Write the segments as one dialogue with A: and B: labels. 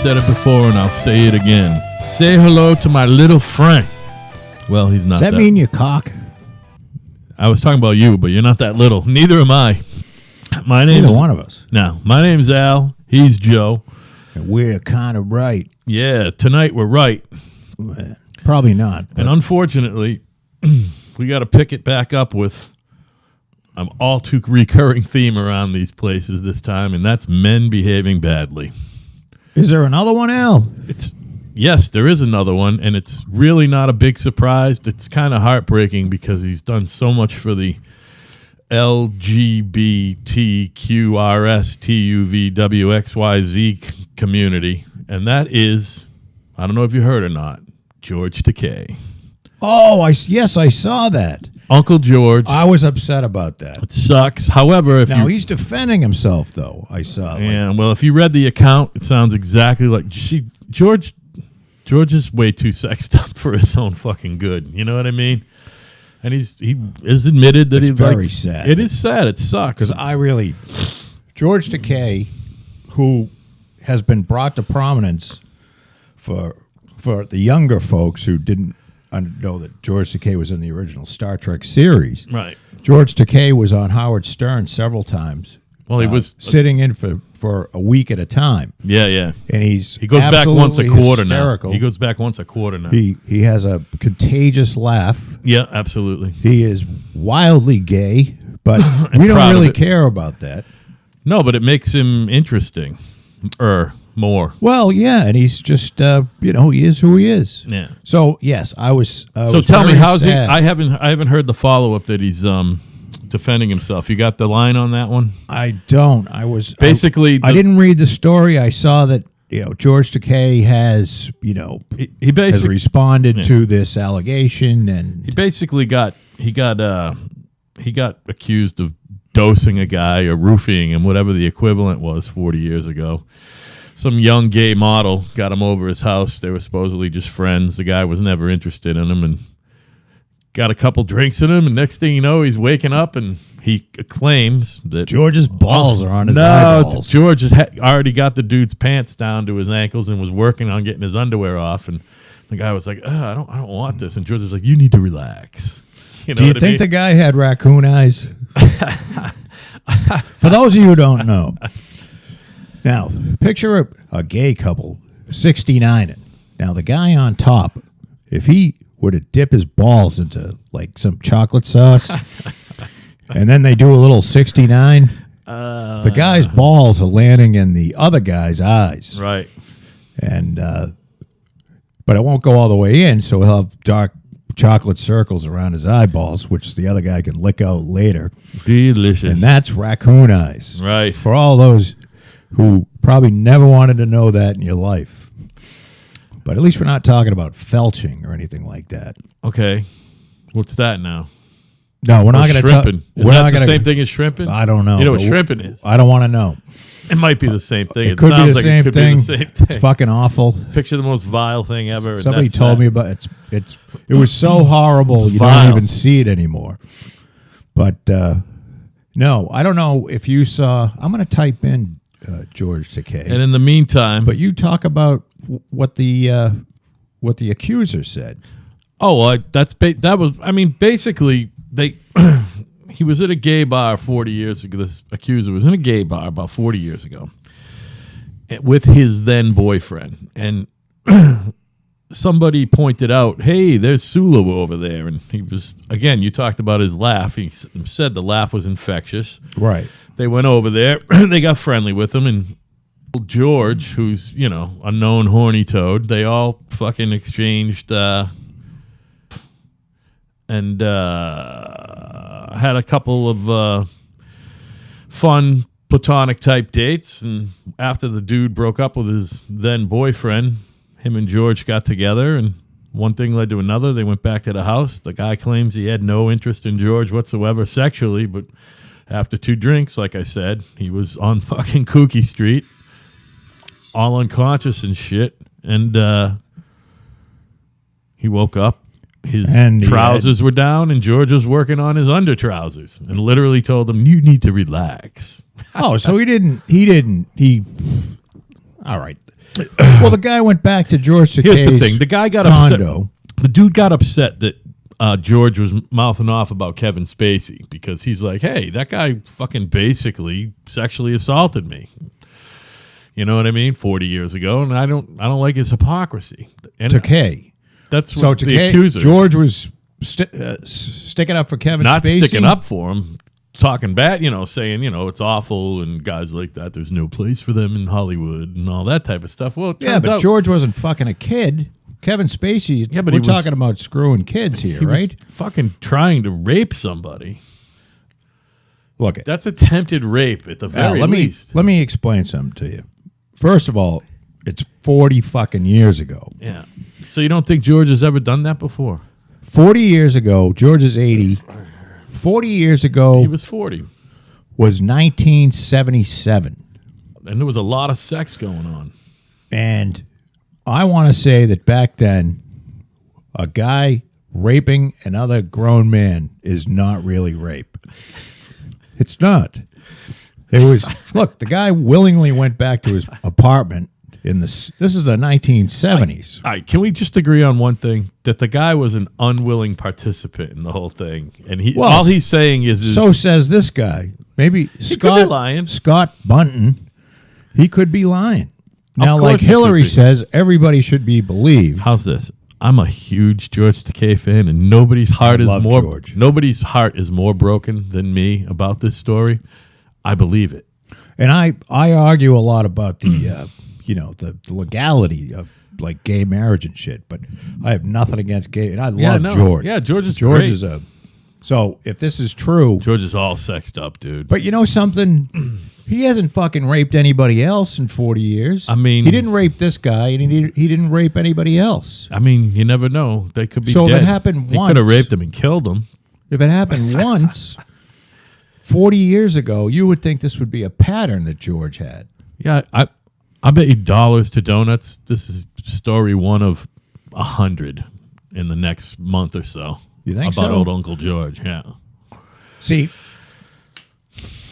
A: said it before and I'll say it again. Say hello to my little friend. Well, he's not.
B: Does that mean you cock?
A: I was talking about you, but you're not that little. Neither am I. My name
B: Neither
A: is
B: one of us.
A: No, my name's Al. He's Joe.
B: And we're kind of right.
A: Yeah, tonight we're right.
B: Probably not.
A: And unfortunately, we got to pick it back up with an all too recurring theme around these places this time, and that's men behaving badly.
B: Is there another one, Al?
A: Yes, there is another one, and it's really not a big surprise. It's kind of heartbreaking because he's done so much for the LGBTQRSTUVWXYZ community, and that is, I don't know if you heard or not, George Takei.
B: Oh, yes, I saw that.
A: Uncle George.
B: I was upset about that.
A: It sucks. However,
B: he's defending himself, though. I saw.
A: Yeah, well, if you read the account, it sounds exactly like George is way too sexed up for his own fucking good. You know what I mean? And he has admitted that
B: it's very sad.
A: It is sad. It sucks.
B: Because George Takei, who has been brought to prominence for the younger folks who didn't know that George Takei was in the original Star Trek series.
A: Right.
B: George Takei was on Howard Stern several times.
A: Well, he was
B: sitting in for a week at a time.
A: Yeah, yeah.
B: And he
A: goes back once a quarter
B: hysterical.
A: now. He goes back once a quarter now.
B: He has a contagious laugh.
A: Yeah, absolutely.
B: He is wildly gay, but we don't really care about that.
A: No, but it makes him interesting. More.
B: Well, yeah, and he's just he is who he is.
A: Yeah.
B: So yes, I was.
A: So tell me, how's he? I haven't heard the follow up that he's defending himself. You got the line on that one?
B: I don't. I was
A: basically.
B: I didn't read the story. I saw that George Takei has he basically has responded to this allegation, and
A: he basically got accused of dosing a guy or roofing him, whatever the equivalent was 40 years ago. Some young gay model got him over his house. They were supposedly just friends. The guy was never interested in him and got a couple drinks in him. And next thing you know, he's waking up and he claims that
B: George's balls are on his eyeballs.
A: George had already got the dude's pants down to his ankles and was working on getting his underwear off. And the guy was like, I don't want this. And George was like, you need to relax.
B: Do you think the guy had raccoon eyes? For those of you who don't know. Now, picture a gay couple, 69. Now, the guy on top, if he were to dip his balls into, like, some chocolate sauce, and then they do a little 69, the guy's balls are landing in the other guy's eyes.
A: Right.
B: And, but it won't go all the way in, so he'll have dark chocolate circles around his eyeballs, which the other guy can lick out later.
A: Delicious.
B: And that's raccoon eyes.
A: Right.
B: For all those who probably never wanted to know that in your life. But at least we're not talking about felching or anything like that.
A: Okay. What's that now?
B: No, we're not going to talk.
A: Is that the same thing as shrimping?
B: I don't know.
A: You know what shrimping is?
B: I don't want to know.
A: It might be the same thing.
B: It could be the same thing. It's fucking awful.
A: Picture the most vile thing ever.
B: Somebody told me about it. It was so horrible you don't even see it anymore. But no, I don't know if you saw. I'm going to type in George Takei.
A: And in the meantime,
B: but you talk about what the accuser said.
A: Oh, well, that was. I mean, basically, he was at a gay bar 40 years ago. This accuser was in a gay bar about 40 years ago with his then boyfriend, and somebody pointed out, "Hey, there's Sulu over there," and he was again. You talked about his laugh. He said the laugh was infectious.
B: Right.
A: They went over there. They got friendly with him, and George, who's, a known horny toad, they all fucking exchanged and had a couple of fun platonic type dates. And after the dude broke up with his then boyfriend, him and George got together, and one thing led to another. They went back to the house. The guy claims he had no interest in George whatsoever sexually, but after 2 drinks, like I said, he was on fucking Kooky Street, all unconscious and shit. And he woke up. His trousers were down, and George was working on his under trousers and literally told him, "You need to relax."
B: Oh, so he all right. Well, the guy went back to George Takei's
A: Here's the thing: the guy got
B: condo.
A: upset. The dude got upset that George was mouthing off about Kevin Spacey because he's like, "Hey, that guy fucking basically sexually assaulted me." You know what I mean? 40 years ago, and I don't like his hypocrisy. And
B: Takei.
A: That's
B: So
A: what the
B: Takei,
A: accusers.
B: George was sticking up for Kevin
A: not
B: Spacey.
A: sticking up for him, talking bad, saying, it's awful and guys like that, there's no place for them in Hollywood and all that type of stuff. Well, it
B: Yeah,
A: turns
B: but
A: out
B: George wasn't fucking a kid. Kevin Spacey.
A: Yeah, but
B: we're
A: he was-
B: talking about screwing kids here,
A: he was
B: right?
A: fucking trying to rape somebody.
B: Look,
A: That's attempted rape at the very least.
B: let me explain something to you. First of all, it's 40 fucking years ago.
A: Yeah. So you don't think George has ever done that before?
B: 40 years ago, George is 80. 40 years ago
A: He was 40.
B: was 1977.
A: And there was a lot of sex going on.
B: And I want to say that back then, a guy raping another grown man is not really rape. It's not. It was, look, the guy willingly went back to his apartment this is the 1970s.
A: All right, can we just agree on one thing? That the guy was an unwilling participant in the whole thing. And
B: Well,
A: all he's saying is
B: So says this guy. Maybe
A: could be lying.
B: Scott Bunton, he could be lying. Now,
A: course
B: like
A: he could
B: Hillary
A: be.
B: says, everybody should be believed.
A: how's this? I'm a huge George Takei fan, and nobody's heart
B: love George.
A: is more broken than me about this story. I believe it.
B: And I argue a lot about the the legality of like gay marriage and shit, but I have nothing against gay, and I love George.
A: Yeah, George is
B: George
A: great.
B: is so if this is true,
A: George is all sexed up, dude.
B: but you know something, he hasn't fucking raped anybody else in 40 years.
A: I mean-
B: he didn't rape this guy, and he didn't rape anybody else.
A: I mean, you never know. They could be
B: So if
A: dead.
B: it happened
A: He could have
B: once-
A: raped him and killed him.
B: If it happened once, 40 years ago, you would think this would be a pattern that George had.
A: Yeah, I bet you dollars to donuts. This is story one of 100 in the next month or so.
B: You think
A: about
B: so?
A: old Uncle George? Yeah.
B: See,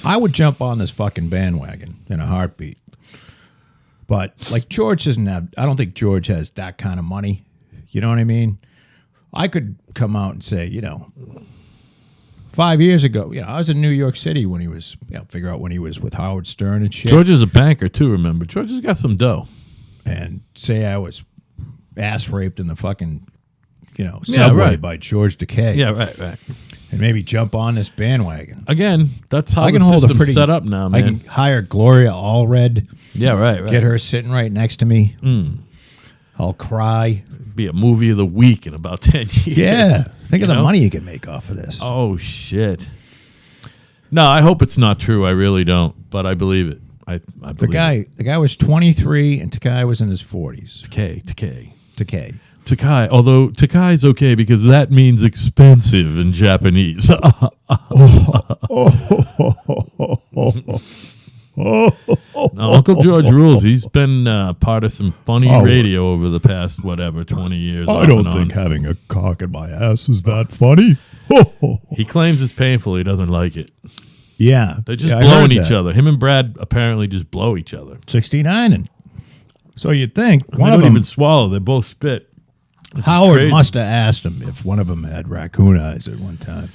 B: I would jump on this fucking bandwagon in a heartbeat. But like George doesn't have, I don't think George has that kind of money. You know what I mean? I could come out and say, 5 years ago, I was in New York City when he was, figure out when he was with Howard Stern and shit.
A: George is a banker too. Remember, George has got some dough.
B: And say I was ass raped in the fucking, subway
A: right.
B: by George Takei.
A: Yeah, right.
B: And maybe jump on this bandwagon.
A: Again, that's how
B: I
A: the
B: can hold a
A: system's
B: pretty
A: set up now,
B: I
A: man.
B: can hire Gloria Allred,
A: Yeah, right.
B: get her sitting right next to me. I'll cry.
A: Be a movie of the week in about 10 years.
B: Yeah. Think of
A: You
B: the
A: know?
B: money you can make off of this.
A: Oh shit. No, I hope it's not true. I really don't, but I believe it. I
B: the
A: believe
B: guy was 23 and Takei was in his 40s.
A: Takei.
B: Takei.
A: Takai, although Takai's okay because that means expensive in Japanese. Now, Uncle George rules. He's been part of some funny radio over the past, 20 years. off and on.
B: having a cock in my ass is that funny.
A: He claims it's painful. He doesn't like it.
B: Yeah.
A: They're just
B: I
A: blowing
B: heard
A: each
B: that.
A: other. Him and Brad apparently just blow each other.
B: 69. And so you'd think
A: They
B: one of
A: don't
B: them,
A: even swallow. They both spit.
B: Howard
A: crazy.
B: must have asked him if one of them had raccoon eyes at one time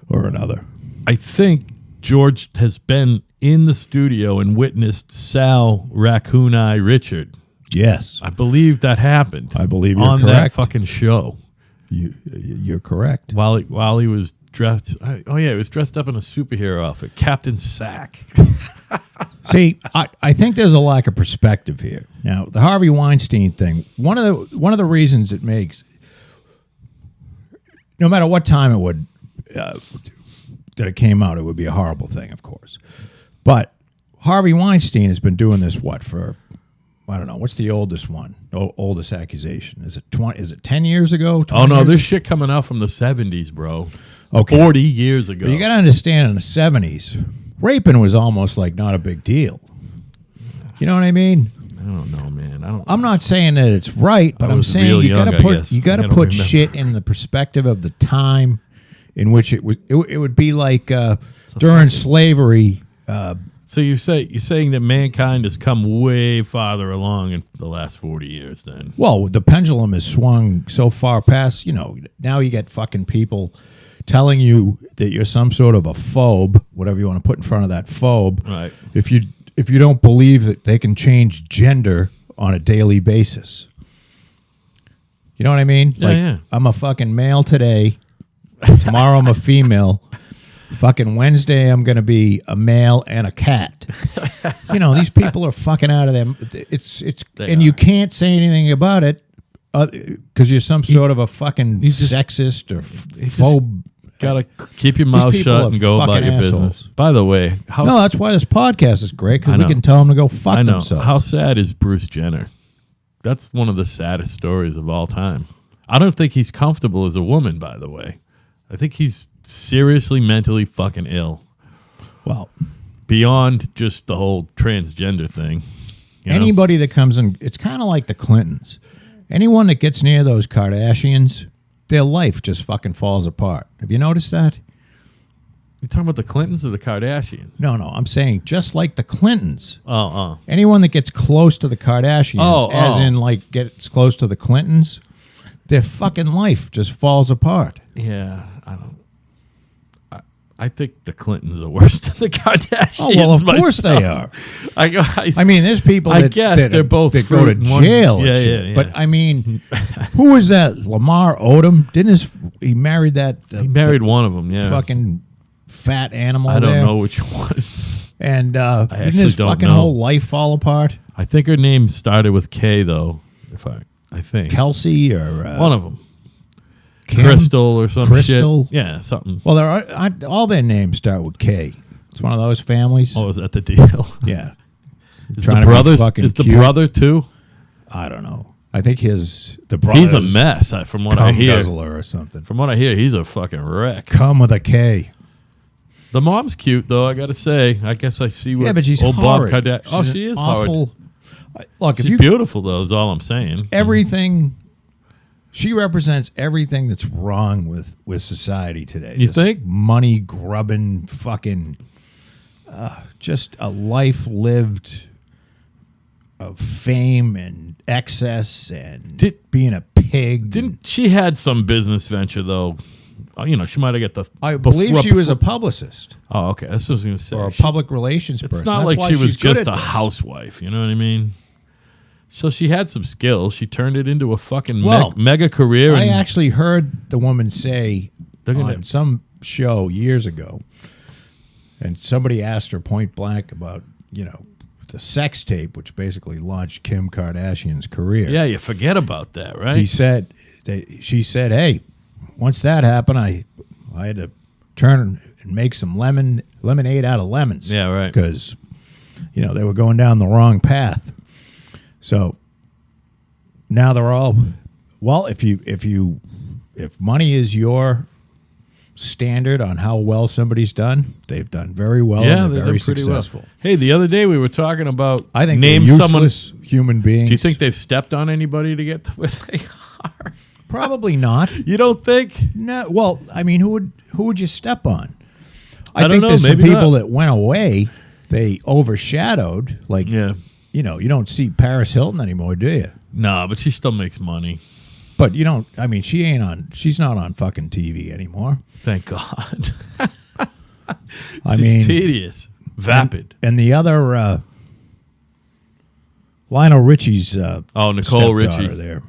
B: or another.
A: I think George has been in the studio and witnessed Sal Raccoon Eye Richard.
B: Yes.
A: I believe that happened.
B: I believe you're
A: on that
B: correct.
A: fucking show
B: You're correct.
A: while he was dressed. He was dressed up in a superhero outfit, Captain Sack.
B: See, I think there's a lack of perspective here. Now, the Harvey Weinstein thing, one of the reasons it makes, no matter what time it would that it came out, it would be a horrible thing, of course. But Harvey Weinstein has been doing this for I don't know, what's the oldest one? Oldest accusation? Is it 20? Is it 10 years ago? 20
A: Oh no,
B: years
A: there's shit coming out from the 70s, bro.
B: Okay.
A: 40 years ago.
B: But you got to understand, in the 70s, raping was almost like not a big deal. You know what I mean?
A: I don't know, man.
B: I'm not saying that it's right, but
A: I
B: I'm
A: was
B: saying
A: real
B: you got
A: young,
B: to
A: I
B: put
A: guess.
B: you got
A: I
B: to
A: don't
B: put
A: remember.
B: shit in the perspective of the time in which it would be like during slavery.
A: So you're saying that mankind has come way farther along in the last 40 years then?
B: Well, the pendulum has swung so far past, now you get fucking people telling you that you're some sort of a phobe, whatever you want to put in front of that phobe.
A: Right.
B: If you don't believe that they can change gender on a daily basis. You know what I mean?
A: Yeah.
B: I'm a fucking male today. Tomorrow I'm a female. Fucking Wednesday I'm going to be a male and a cat. These people are fucking out of them. You can't say anything about it because you're some sort of a fucking sexist or phobe.
A: Gotta keep your mouth shut and go about your business. By the way,
B: that's why this podcast is great, because we can tell them to go fuck themselves.
A: How sad is Bruce Jenner? That's one of the saddest stories of all time. I don't think he's comfortable as a woman, by the way. I think he's seriously mentally fucking ill.
B: Well,
A: beyond just the whole transgender thing.
B: Anybody that comes in, it's kind of like the Clintons. Anyone that gets near those Kardashians, their life just fucking falls apart. Have you noticed that?
A: You talking about the Clintons or the Kardashians?
B: No, I'm saying just like the Clintons.
A: Oh.
B: Anyone that gets close to the Kardashians, as in like gets close to the Clintons, their fucking life just falls apart.
A: Yeah, I think the Clintons are worse than the Kardashians.
B: Oh, well, of course they are.
A: I
B: mean, there's people that
A: they're both
B: that go to jail. Yeah. But I mean, who was that? Lamar Odom? He married that?
A: He married one of them. Yeah,
B: fucking fat animal.
A: I don't know which one.
B: And didn't his fucking whole life fall apart?
A: I think her name started with K, though. I think
B: Kelsey or
A: one of them.
B: Kim?
A: Crystal or some
B: Crystal?
A: shit. Yeah, something.
B: Well, all their names start with K. It's one of those families.
A: Oh, is that the deal?
B: Yeah.
A: Is the brother too?
B: I don't know. I think the brother.
A: He's a mess, from what I hear.
B: Guzzler or something.
A: From what I hear, he's a fucking wreck.
B: Come with a K.
A: The mom's cute, though, I got to say. I guess I see what
B: but she's
A: old
B: horrid.
A: Bob Kardashian... Oh, she is
B: awful. Look,
A: she's beautiful, though, is all I'm saying.
B: Everything... She represents everything that's wrong with society today.
A: You think?
B: Money grubbing, fucking, just a life lived of fame and excess and being a pig.
A: She had some business venture though? She might have got the.
B: I believe she was a publicist.
A: Oh, okay. That's what I was going to say.
B: Or a public relations person.
A: It's not like she was just a housewife. You know what I mean? So she had some skills. She turned it into a fucking mega career.
B: I actually heard the woman say on some show years ago, and somebody asked her point blank about, the sex tape, which basically launched Kim Kardashian's career.
A: Yeah, you forget about that, right?
B: She said, hey, once that happened, I had to turn and make some lemonade out of lemons.
A: Yeah, right.
B: Because, they were going down the wrong path. So now they're all, well, if money is your standard on how well somebody's done, they've done very well.
A: Yeah,
B: and they're very
A: pretty
B: successful.
A: Well. Hey, the other day we were talking about
B: I think
A: name
B: useless human beings.
A: Do you think they've stepped on anybody to get to where they are?
B: Probably not.
A: You don't think?
B: No. Well, I mean, who would you step on? I
A: don't
B: think
A: know,
B: there's some
A: maybe
B: people
A: not.
B: that went away. They overshadowed. Like, you don't see Paris Hilton anymore, do you?
A: No, but she still makes money.
B: But you don't. I mean, she's not on fucking TV anymore.
A: Thank God.
B: I mean,
A: tedious, vapid.
B: And the other Lionel Richie's
A: Nicole Richie
B: there.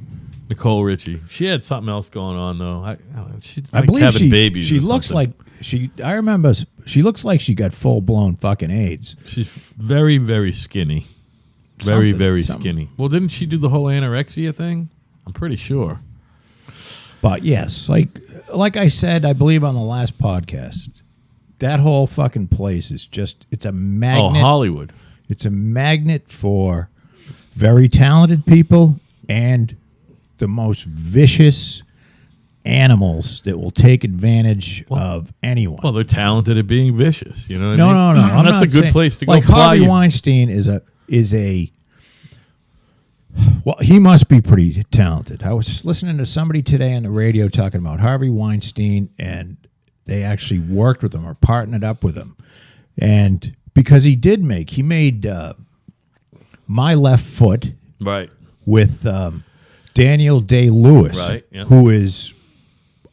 A: Nicole Richie. She had something else going on though.
B: I believe
A: having babies.
B: She looks like I remember she looks like she got full blown fucking AIDS.
A: She's very, very skinny. Very skinny. Well, didn't she do the whole anorexia thing? I'm pretty sure.
B: But yes, like I said, I believe on the last podcast, that whole fucking place is it's a magnet.
A: Oh, Hollywood.
B: It's a magnet for very talented people and the most vicious animals that will take advantage of anyone.
A: Well, they're talented at being vicious. You know what
B: I mean? No.
A: That's a good place to go.
B: Like Harvey Weinstein is a well, he must be pretty talented. I was listening to somebody today on the radio talking about Harvey Weinstein, and they actually worked with him or partnered up with him. And because he made My Left Foot
A: Right.
B: with Daniel Day-Lewis,
A: Right, yeah.
B: who is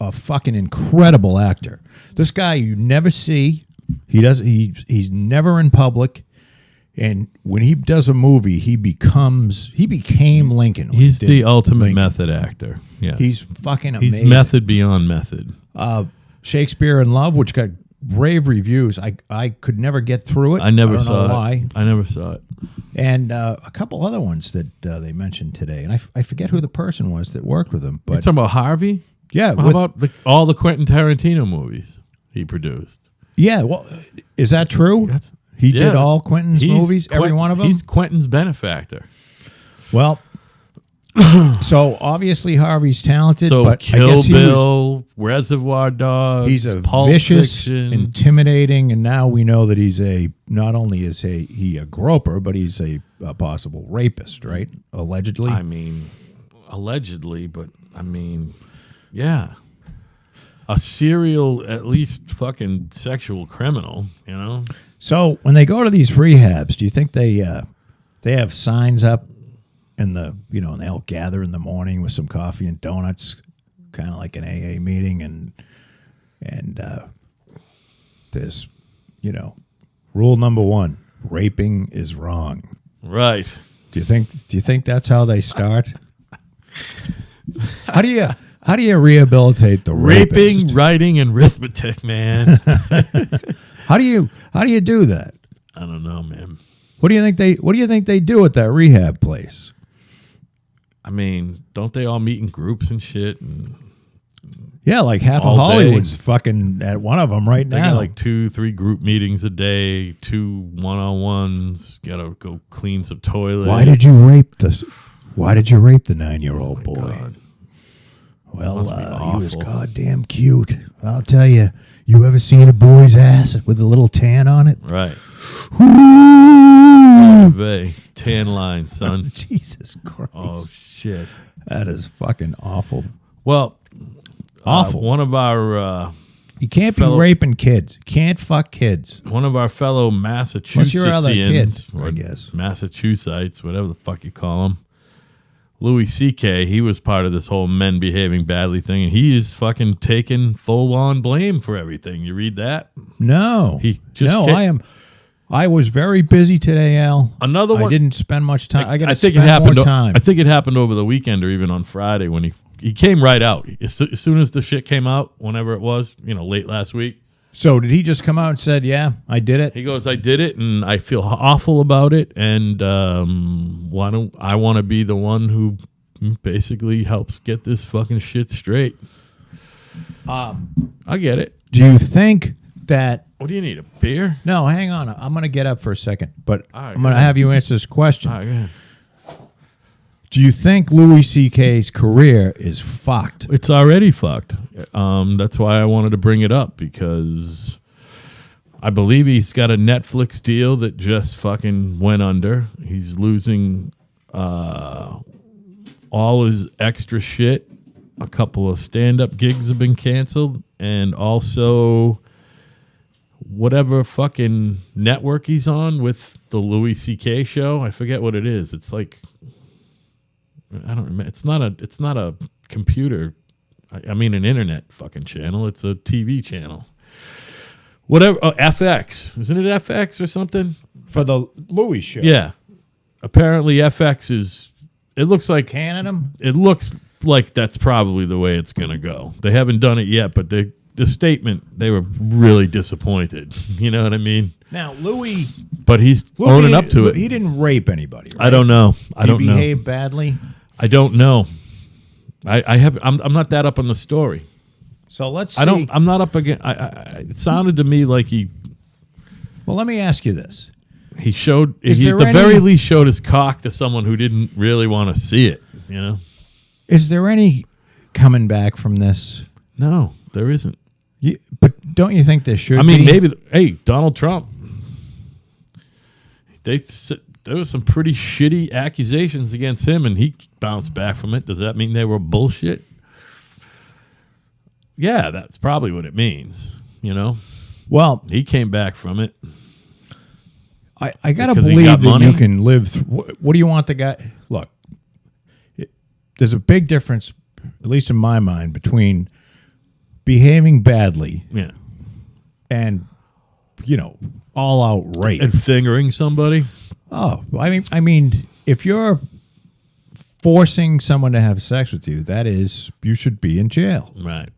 B: a fucking incredible actor. This guy you never see. He's never in public. And when he does a movie, he became Lincoln. when
A: He's
B: he did
A: the ultimate
B: Lincoln.
A: method actor. Yeah.
B: He's fucking
A: He's
B: amazing.
A: method beyond method.
B: Shakespeare in Love, which got rave reviews. I could never get through it.
A: I never
B: don't
A: saw
B: know
A: it.
B: why.
A: I never saw it.
B: And a couple other ones that they mentioned today. And I forget who the person was that worked with him.
A: You're
B: But
A: talking about Harvey?
B: yeah,
A: How about all the Quentin Tarantino movies he produced?
B: yeah. Well, is that true?
A: That's
B: He
A: yeah,
B: did all Quentin's
A: he's
B: movies, every one of them?
A: He's Quentin's benefactor.
B: Well, so obviously Harvey's talented,
A: So
B: but I
A: Kill
B: guess
A: Bill, Reservoir Dogs,
B: he's a
A: Pulp
B: vicious,
A: Fiction.
B: intimidating, and now we know that he's not only is he a groper, but he's a possible rapist, right? Allegedly.
A: I mean, allegedly, but I mean, yeah. A serial, at least fucking sexual criminal, you know?
B: So when they go to these rehabs, do you think they have signs up and and they all gather in the morning with some coffee and donuts, kind of like an AA meeting, and there's rule number 1: raping is wrong.
A: Right.
B: Do you think that's how they start? How do you rehabilitate the
A: Raping,
B: rapist?
A: writing, and arithmetic, man.
B: How do you do that?
A: I don't know, man.
B: What do you think they do at that rehab place?
A: I mean, don't they all meet in groups and shit? And
B: Yeah, like half of
A: All day.
B: Hollywood's fucking at one of them right
A: they
B: now.
A: got like 2-3 group meetings a day, 2 one-on-ones. Gotta go clean some toilets.
B: Why did you rape the 9-year-old boy?
A: God.
B: Well,
A: Must be
B: he was
A: awful.
B: goddamn cute. I'll tell you. You ever seen a boy's ass with a little tan on it?
A: Right.
B: Ooh.
A: Vey. Tan line, son.
B: Jesus Christ.
A: Oh, shit.
B: That is fucking awful.
A: Well,
B: Awful.
A: one of our
B: You can't
A: fellow-
B: be raping kids. Can't fuck kids.
A: fellow Massachusettsians,
B: What's your other kid,
A: or
B: I guess?
A: Massachusetts, whatever the fuck you call them. Louis C.K., he was part of this whole men behaving badly thing, and he is fucking taking full-on blame for everything. You read that?
B: No.
A: He just
B: no,
A: can't-
B: I was very busy today, Al.
A: Another one.
B: I didn't spend much time. I got to
A: think
B: spend
A: it happened.
B: more time.
A: I think it happened over the weekend or even on Friday when he came right out as soon as the shit came out. Whenever it was, late last week.
B: So did he just come out and said, "Yeah, I did it"?
A: He goes, "I did it, and I feel awful about it, and why don't I want to be the one who basically helps get this fucking shit straight?" I get it.
B: Do you think that?
A: What do you need? A beer?
B: No, hang on. I'm going to get up for a second, but
A: All right,
B: I'm going to
A: go
B: have you answer this question.
A: All right, go ahead.
B: Do you think Louis C.K.'s career is fucked?
A: It's already fucked. That's why I wanted to bring it up, because I believe he's got a Netflix deal that just fucking went under. He's losing all his extra shit. A couple of stand-up gigs have been canceled, and also whatever fucking network he's on with the Louis C.K. show. I forget what it is. It's like, I don't remember. It's not a computer. I mean an internet fucking channel. It's a TV channel. Whatever. Oh, FX. Isn't it FX or something?
B: For the Louis show?
A: Yeah. Apparently FX is, it looks like that's probably the way it's going to go. They haven't done it yet, but the statement, they were really disappointed. You know what I mean?
B: Now, Louis
A: But he's owning up to it.
B: He didn't rape anybody, right?
A: I don't know. I don't
B: He
A: know.
B: behaved badly?
A: I don't know. I'm not that up on the story.
B: So let's see.
A: I'm not up against. It sounded to me like he
B: Well, let me ask you this.
A: showed.
B: Is
A: He
B: there
A: at the
B: any-
A: very least showed his cock to someone who didn't really want to see it. You know?
B: Is there any coming back from this?
A: No, there isn't.
B: But don't you think there should
A: I mean,
B: be?
A: maybe. Hey, Donald Trump. There was some pretty shitty accusations against him, and he bounced back from it. Does that mean they were bullshit? Yeah, that's probably what it means. You know,
B: Well,
A: he came back from it.
B: I gotta
A: because he
B: believe
A: got
B: that
A: money?
B: you can live. What do you want the guy? Look, there's a big difference, at least in my mind, between behaving badly
A: Yeah.
B: and all out rape.
A: And fingering somebody.
B: Oh, I mean, if you're forcing someone to have sex with you, you should be in jail.
A: Right.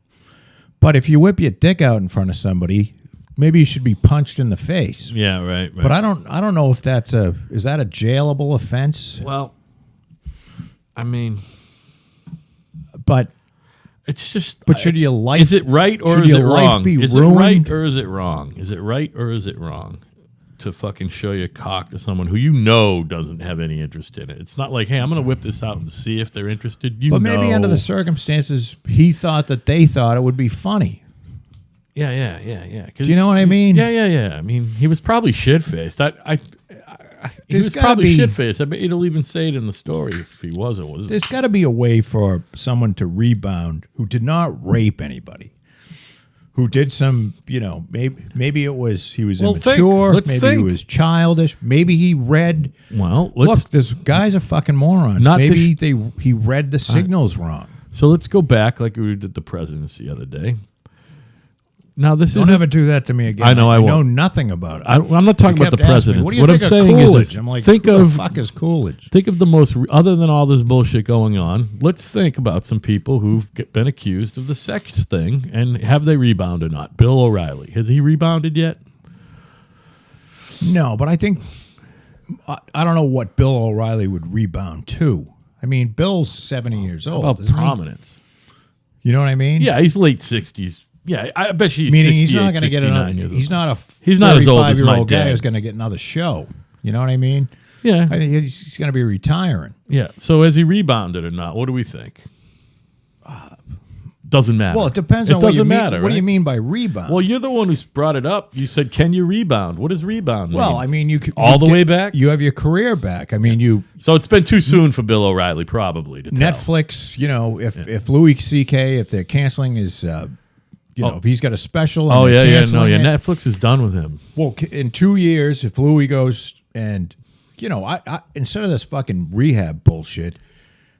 B: But if you whip your dick out in front of somebody, maybe you should be punched in the face.
A: Yeah, right.
B: But I don't know if is that a jailable offense?
A: Well, I mean,
B: But
A: it's just.
B: But should your life-
A: Is it right or
B: should
A: is it
B: your life
A: wrong?
B: be
A: Is it
B: ruined?
A: right or is it wrong? Is it right or is it wrong to fucking show your cock to someone who doesn't have any interest in it? It's not like, hey, I'm going to whip this out and see if they're interested.
B: But maybe under the circumstances, he thought that they thought it would be funny.
A: Yeah.
B: Do you know what I mean?
A: Yeah. I mean, he was probably shit-faced. He
B: There's
A: was
B: gotta
A: probably
B: be-
A: shit-faced. I bet he'll even say it in the story if he wasn't.
B: There's got to be a way for someone to rebound who did not rape anybody, who did some, maybe it was he was immature,
A: let's
B: maybe
A: think.
B: he was childish, maybe he read.
A: Well,
B: Look, this guy's a fucking moron.
A: Not
B: Maybe he read the signals wrong.
A: So let's go back like we did the presidency the other day. Now this
B: Don't
A: is
B: ever do that to me again.
A: I know I
B: know
A: won't.
B: nothing about it.
A: I'm not talking
B: You
A: about the
B: kept asking me,
A: president.
B: what do you
A: What I'm
B: think of
A: saying
B: Coolidge?
A: is,
B: I'm like,
A: think
B: who
A: of
B: the fuck is Coolidge?
A: think of the most other than all this bullshit going on. Let's think about some people who've been accused of the sex thing and have they rebounded or not? Bill O'Reilly, has he rebounded yet?
B: No, but I think I don't know what Bill O'Reilly would rebound to. I mean, Bill's 70 years old.
A: About
B: isn't he?
A: prominence.
B: You know what I mean?
A: Yeah, he's late 60s. Yeah, I bet he's
B: Meaning
A: 68,
B: he's not going to get another.
A: 69 years
B: He's
A: old.
B: not a.
A: He's not as old as my
B: 35-year-old guy
A: dad.
B: who's going to get another show. You know what I mean?
A: Yeah,
B: I think he's going to be retiring.
A: yeah. So has he rebounded or not? What do we think? Doesn't matter.
B: Well, it depends
A: It
B: on what you
A: doesn't
B: mean.
A: matter,
B: What do you
A: right?
B: mean by rebound?
A: Well, you're the one who's brought it up. You said, "Can you rebound?" What does rebound mean?
B: Well, I mean, you could
A: All
B: you
A: the
B: get-
A: way back?
B: You have your career back. I mean, you
A: So it's been too soon for Bill O'Reilly, probably to tell.
B: Netflix. If Louis C.K. if they're canceling his, if he's got a special. And
A: Oh
B: they're
A: yeah.
B: canceling it,
A: Netflix is done with him.
B: Well, in 2 years, if Louis goes and, I instead of this fucking rehab bullshit,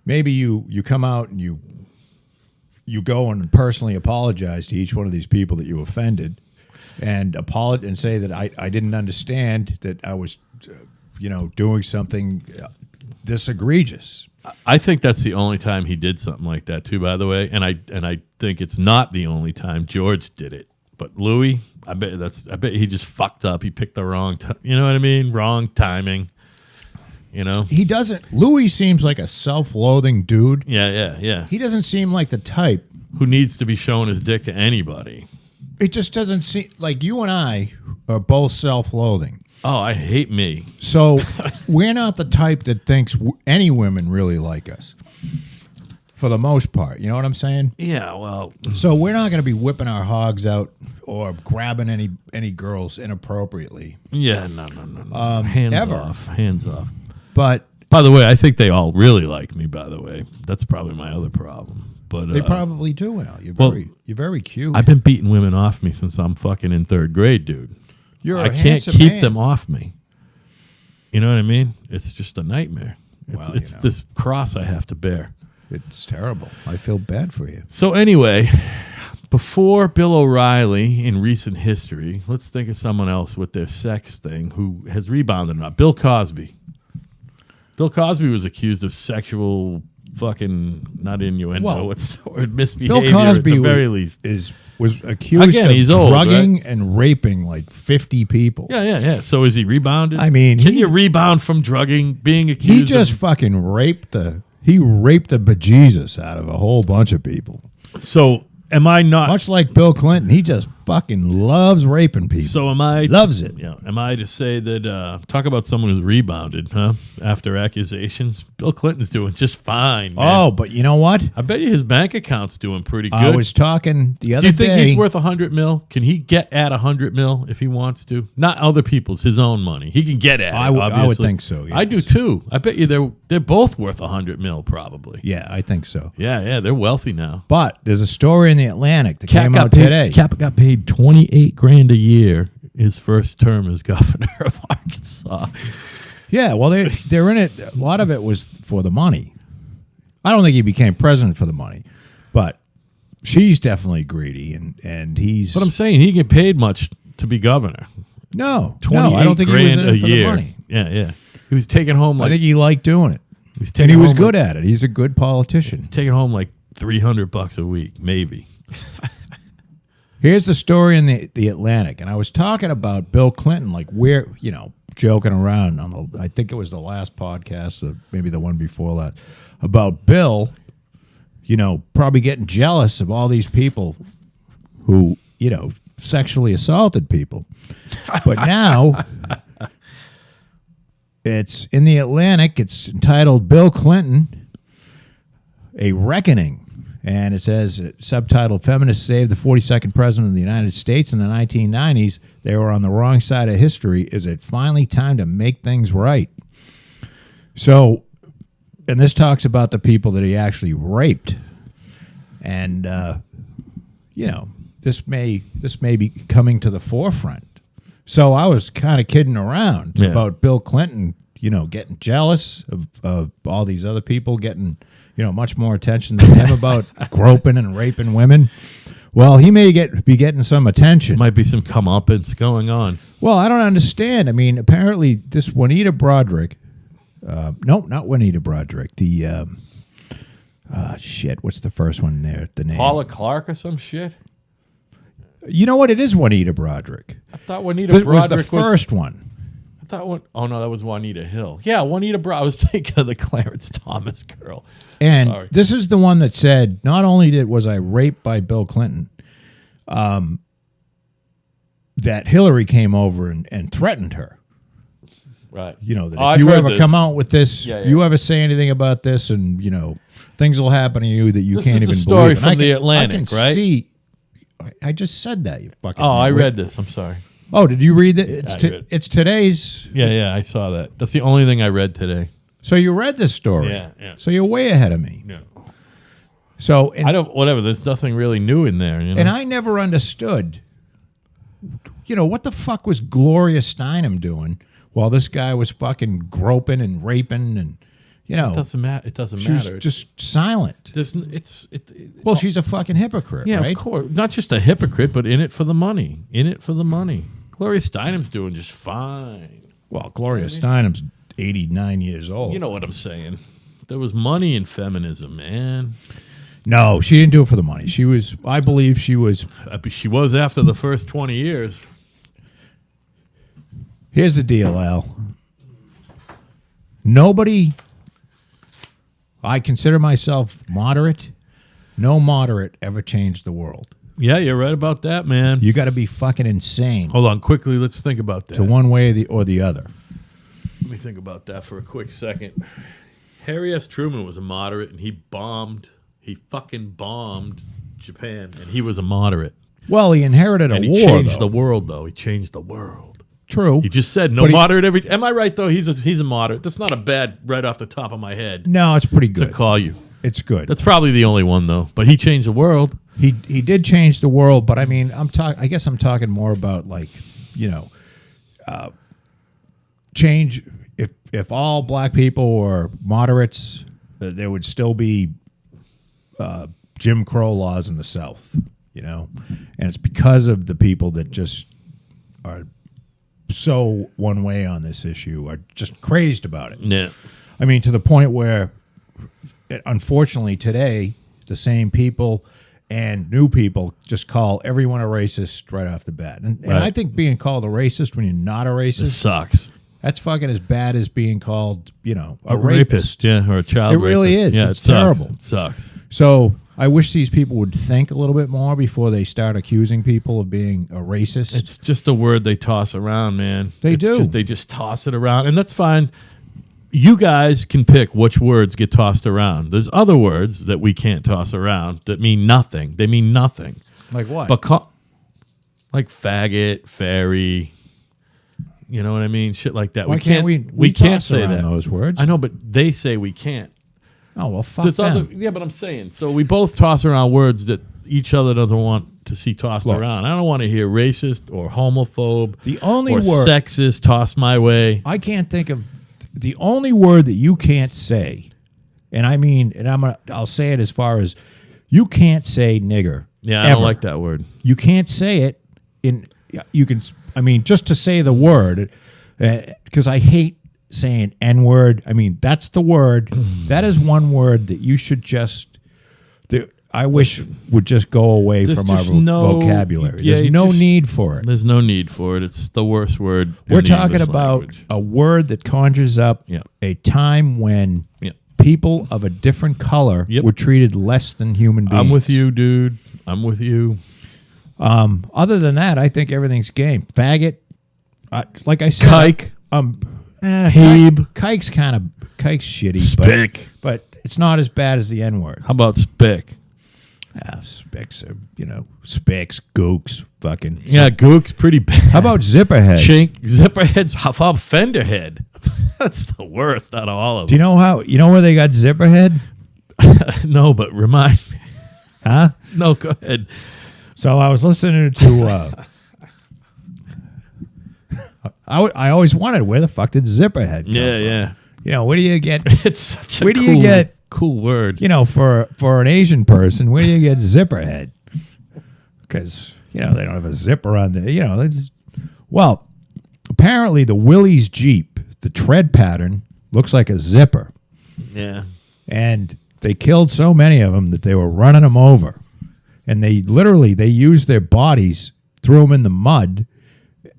B: maybe you come out and you go and personally apologize to each one of these people that you offended, and say that I didn't understand that I was, doing something this egregious.
A: I think that's the only time he did something like that too. By the way, and I think it's not the only time George did it. But Louis, I bet he just fucked up. He picked the wrong time. You know what I mean? Wrong timing.
B: He doesn't. Louis seems like a self-loathing dude.
A: Yeah.
B: He doesn't seem like the type.
A: Who needs to be showing his dick to anybody?
B: It just doesn't seem like you and I are both self-loathing.
A: Oh, I hate me.
B: So we're not the type that thinks any women really like us, for the most part. You know what I'm saying?
A: Yeah, well,
B: So we're not going to be whipping our hogs out or grabbing any girls inappropriately.
A: yeah, no. Hands
B: ever.
A: off. Hands off.
B: But
A: By the way, I think they all really like me, by the way. That's probably my other problem. But
B: they probably do now. You're
A: well,
B: very cute.
A: I've been beating women off me since I'm fucking in third grade, dude.
B: You're
A: I
B: a
A: can't
B: handsome
A: keep
B: man.
A: them off me. You know what I mean? It's just a nightmare.
B: Well,
A: It's this cross I have to bear.
B: It's terrible. I feel bad for you.
A: So anyway, before Bill O'Reilly in recent history, let's think of someone else with their sex thing who has rebounded or not. Bill Cosby. Bill Cosby was accused of sexual fucking, not innuendo,
B: Well,
A: what's the word, misbehavior
B: Bill Cosby
A: at the very least.
B: was accused
A: Again,
B: of
A: he's old,
B: drugging and raping like 50 people.
A: Yeah. So is he rebounded?
B: I mean,
A: can you rebound from drugging, being accused
B: He just fucking raped the bejesus out of a whole bunch of people.
A: So am I not...
B: Much like Bill Clinton, he just fucking loves raping people.
A: So am I...
B: Loves it.
A: Yeah. Am I to say that... talk about someone who's rebounded, huh? After accusations. Bill Clinton's doing just fine, man.
B: Oh, but you know what?
A: I bet you his bank account's doing pretty good.
B: I was talking the other
A: Do you think
B: day.
A: he's worth $100 million? Can he get at $100 million if he wants to? Not other people's, his own money. He can get at it,
B: I would
A: obviously.
B: think so, yes.
A: I do too. I bet you they're both worth $100 million probably.
B: Yeah, I think so.
A: Yeah, they're wealthy now.
B: But there's a story in the Atlantic that
A: Cat
B: came
A: got
B: out
A: paid,
B: today.
A: Cap got paid $28,000 a year his first term as governor of Arkansas.
B: Yeah, well, they're in it. A lot of it was for the money. I don't think he became president for the money, but she's definitely greedy, and he's.
A: But I'm saying he get paid much to be governor.
B: No,
A: 28
B: I don't think he was in
A: grand
B: it for
A: a year.
B: the money.
A: Yeah. He was taking home
B: I
A: like
B: think he liked doing it, and he was good at it. He's a good politician.
A: taking home like $300 a week, maybe.
B: Here's the story in the Atlantic, and I was talking about Bill Clinton, like where joking around on I think it was the last podcast, or maybe the one before that, about Bill, probably getting jealous of all these people who, sexually assaulted people. But now it's in the Atlantic. It's entitled Bill Clinton, A Reckoning. And it says, subtitled, Feminists Saved the 42nd President of the United States in the 1990s. They were on the wrong side of history. Is it finally time to make things right? So, and this talks about the people that he actually raped. And, this may be coming to the forefront. So I was kind of kidding around about Bill Clinton, getting jealous of all these other people getting much more attention than him about groping and raping women. Well, he may be getting some attention.
A: Might be some comeuppance going on.
B: Well, I don't understand. I mean, apparently this Juanita Broderick, not Juanita Broderick, the, what's the first one there? The name?
A: Paula Clark or some shit?
B: You know what? It is Juanita Broderick.
A: I thought Juanita Broderick
B: was the first one.
A: Oh no, that was Juanita Hill. Yeah, Juanita I was thinking of the Clarence Thomas girl.
B: And
A: Sorry.
B: This is the one that said, not only was I raped by Bill Clinton, that Hillary came over and threatened her.
A: Right.
B: That if you ever come out with this, you ever say anything about this, and things will happen to you that you can't even believe.
A: This is the story from the Atlantic, right?
B: See, I just said that. You fucking.
A: Oh, I read this. I'm sorry.
B: Oh, did you read it? It's today's.
A: Yeah, I saw that. That's the only thing I read today.
B: So you read this story.
A: Yeah.
B: So you're way ahead of me.
A: Yeah.
B: So
A: whatever. There's nothing really new in there.
B: And I never understood. What the fuck was Gloria Steinem doing while this guy was fucking groping and raping and
A: it doesn't matter. It doesn't
B: she
A: matter.
B: was just silent. Well, she's a fucking hypocrite,
A: yeah,
B: right?
A: of course. Not just a hypocrite, but in it for the money. Gloria Steinem's doing just fine.
B: Well, Gloria Steinem's 89 years old.
A: You know what I'm saying? There was money in feminism, man.
B: No, she didn't do it for the money. I believe she was.
A: She was after the first 20 years.
B: Here's the deal, Al. I consider myself moderate. No moderate ever changed the world.
A: Yeah, you're right about that, man.
B: You got to be fucking insane.
A: Hold on, quickly, let's think about that.
B: To one way or the other.
A: Let me think about that for a quick second. Harry S. Truman was a moderate, and he fucking bombed Japan, and he was a moderate.
B: Well, he inherited a war,
A: he changed the world, though. He changed the world.
B: True.
A: He just said no moderate every. Am I right, though? He's a moderate. That's not a bad right off the top of my head.
B: No, it's pretty good
A: to call you.
B: It's good.
A: That's probably the only one, though. But he changed the world.
B: He did change the world, but I mean, I guess I'm talking more about change. If all black people were moderates, there would still be Jim Crow laws in the South, and it's because of the people that just are so one way on this issue, are just crazed about it.
A: Yeah,
B: I mean, to the point where, unfortunately, today the same people and new people just call everyone a racist right off the bat. And I think being called a racist when you're not a racist
A: it sucks.
B: That's fucking as bad as being called, a
A: rapist. Yeah, or a child rapist.
B: It really is.
A: Yeah,
B: it's terrible.
A: It sucks.
B: So I wish these people would think a little bit more before they start accusing people of being a racist.
A: It's just a word they toss around, man.
B: They do.
A: They just toss it around, and that's fine. You guys can pick which words get tossed around. There's other words that we can't toss around that mean nothing. They mean nothing.
B: Like what?
A: Like faggot, fairy. You know what I mean? Shit like that.
B: Why can't we
A: can't
B: toss
A: say
B: around
A: that.
B: those words?
A: I know, but they say we can't.
B: Oh, well, fuck them.
A: Yeah, but I'm saying. So we both toss around words that each other doesn't want to see tossed around. I don't want to hear racist or homophobe
B: The only
A: or
B: word
A: sexist tossed my way.
B: I can't think of the only word that you can't say, and I mean, and I'll say it as far as you can't say nigger.
A: Yeah, I
B: ever.
A: don't like that word.
B: You can't say it you can. I mean, just to say the word, because I hate saying N-word. I mean, that's the word. That is one word that you should just. I wish would just go away
A: There's
B: from our
A: just no-
B: vocabulary.
A: yeah,
B: There's
A: you
B: no
A: just-
B: need for it.
A: There's no need for it. It's the worst word. in
B: We're
A: the
B: talking
A: English
B: about
A: language.
B: a word that conjures up
A: Yeah.
B: a time when
A: Yeah.
B: people of a different color
A: Yep.
B: were treated less than human beings.
A: I'm with you, dude. I'm with you.
B: Other than that, I think everything's game. Faggot, like I said,
A: Kike.
B: Heeb. Kike's shitty,
A: Spick.
B: but it's not as bad as the N-word.
A: How about spick?
B: Spicks are, spicks, gooks, fucking.
A: Yeah, gook's pretty bad.
B: How about zipperhead?
A: chink? Zipperhead's how about fenderhead? That's the worst out of all of
B: Do
A: them.
B: you know where they got zipperhead?
A: No, but remind me.
B: Huh?
A: No, go ahead.
B: So I was listening to. I always wondered where the fuck did zipperhead come
A: Yeah,
B: from?
A: yeah.
B: Where do you get?
A: It's such a
B: Where do
A: cool,
B: you get-
A: cool word.
B: For an Asian person, where do you get zipperhead? Because they don't have a zipper on the. Well, apparently the Willys Jeep, the tread pattern looks like a zipper,
A: Yeah.
B: and they killed so many of them that they were running them over, and they used their bodies, threw them in the mud,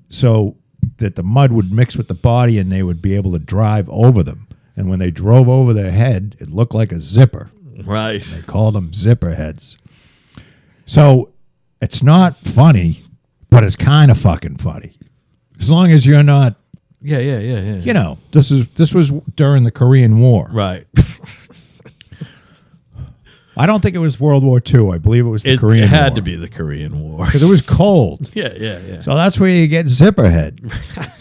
B: so that the mud would mix with the body and they would be able to drive over them. And when they drove over their head, it looked like a zipper.
A: Right.
B: They called them zipper heads. So it's not funny, but it's kind of fucking funny. As long as you're not,
A: Yeah.
B: this was during the Korean War.
A: Right.
B: I don't think it was World War II. I believe it was the Korean
A: It
B: War.
A: had to be the Korean War.
B: Because it was cold.
A: Yeah.
B: So that's where you get zipperhead.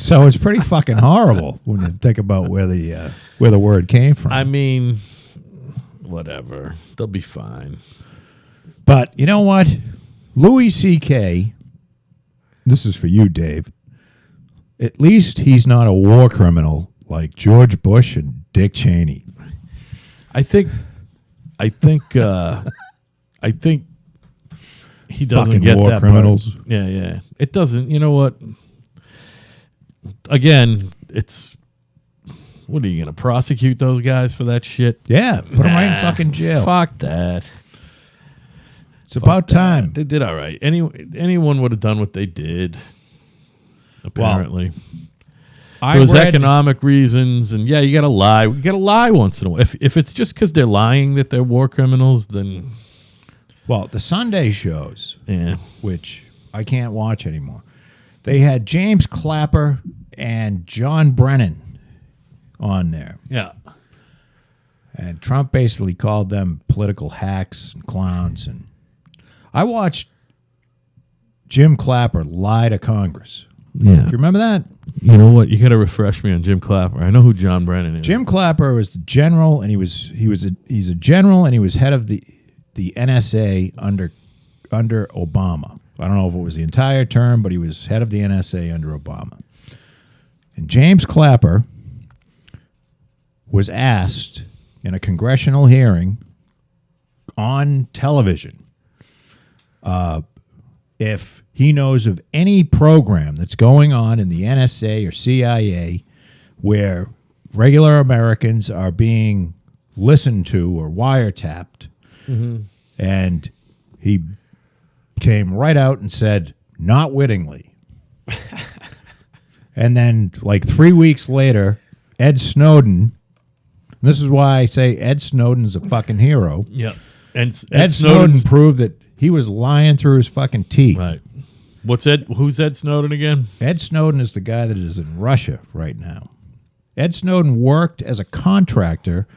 B: So it's pretty fucking horrible when you think about where the word came from.
A: I mean, whatever. They'll be fine.
B: But you know what? Louis C.K., this is for you, Dave. At least he's not a war criminal like George Bush and Dick Cheney.
A: I think he doesn't
B: Fucking
A: get
B: war
A: that
B: criminals.
A: part. Yeah. It doesn't. You know what? Again, it's. What are you going to prosecute those guys for that shit?
B: Yeah, put him right in
A: Nah,
B: fucking jail.
A: Fuck that.
B: It's about time.
A: They did all right. Anyone would have done what they did. Apparently,
B: I
A: those
B: read,
A: economic reasons, and you got to lie. You got to lie once in a while. If it's just because they're lying that they're war criminals, then
B: the Sunday shows,
A: yeah,
B: which I can't watch anymore, they had James Clapper and John Brennan on there.
A: yeah.
B: And Trump basically called them political hacks and clowns. And I watched Jim Clapper lie to Congress.
A: Yeah.
B: Do you remember that?
A: You know what? You got to refresh me on Jim Clapper. I know who John Brennan is.
B: Jim Clapper was the general, and he's a general, and he was head of the NSA under Obama. I don't know if it was the entire term, but he was head of the NSA under Obama. And James Clapper was asked in a congressional hearing on television if he knows of any program that's going on in the NSA or CIA where regular Americans are being listened to or wiretapped.
A: Mm-hmm.
B: And he came right out and said, not wittingly. And then, like 3 weeks later, Ed Snowden, and this is why I say Ed Snowden's a fucking hero.
A: Yeah. And
B: Ed Snowden proved that he was lying through his fucking teeth.
A: Right. Who's Ed Snowden again?
B: Ed Snowden is the guy that is in Russia right now. Ed Snowden worked as a contractor,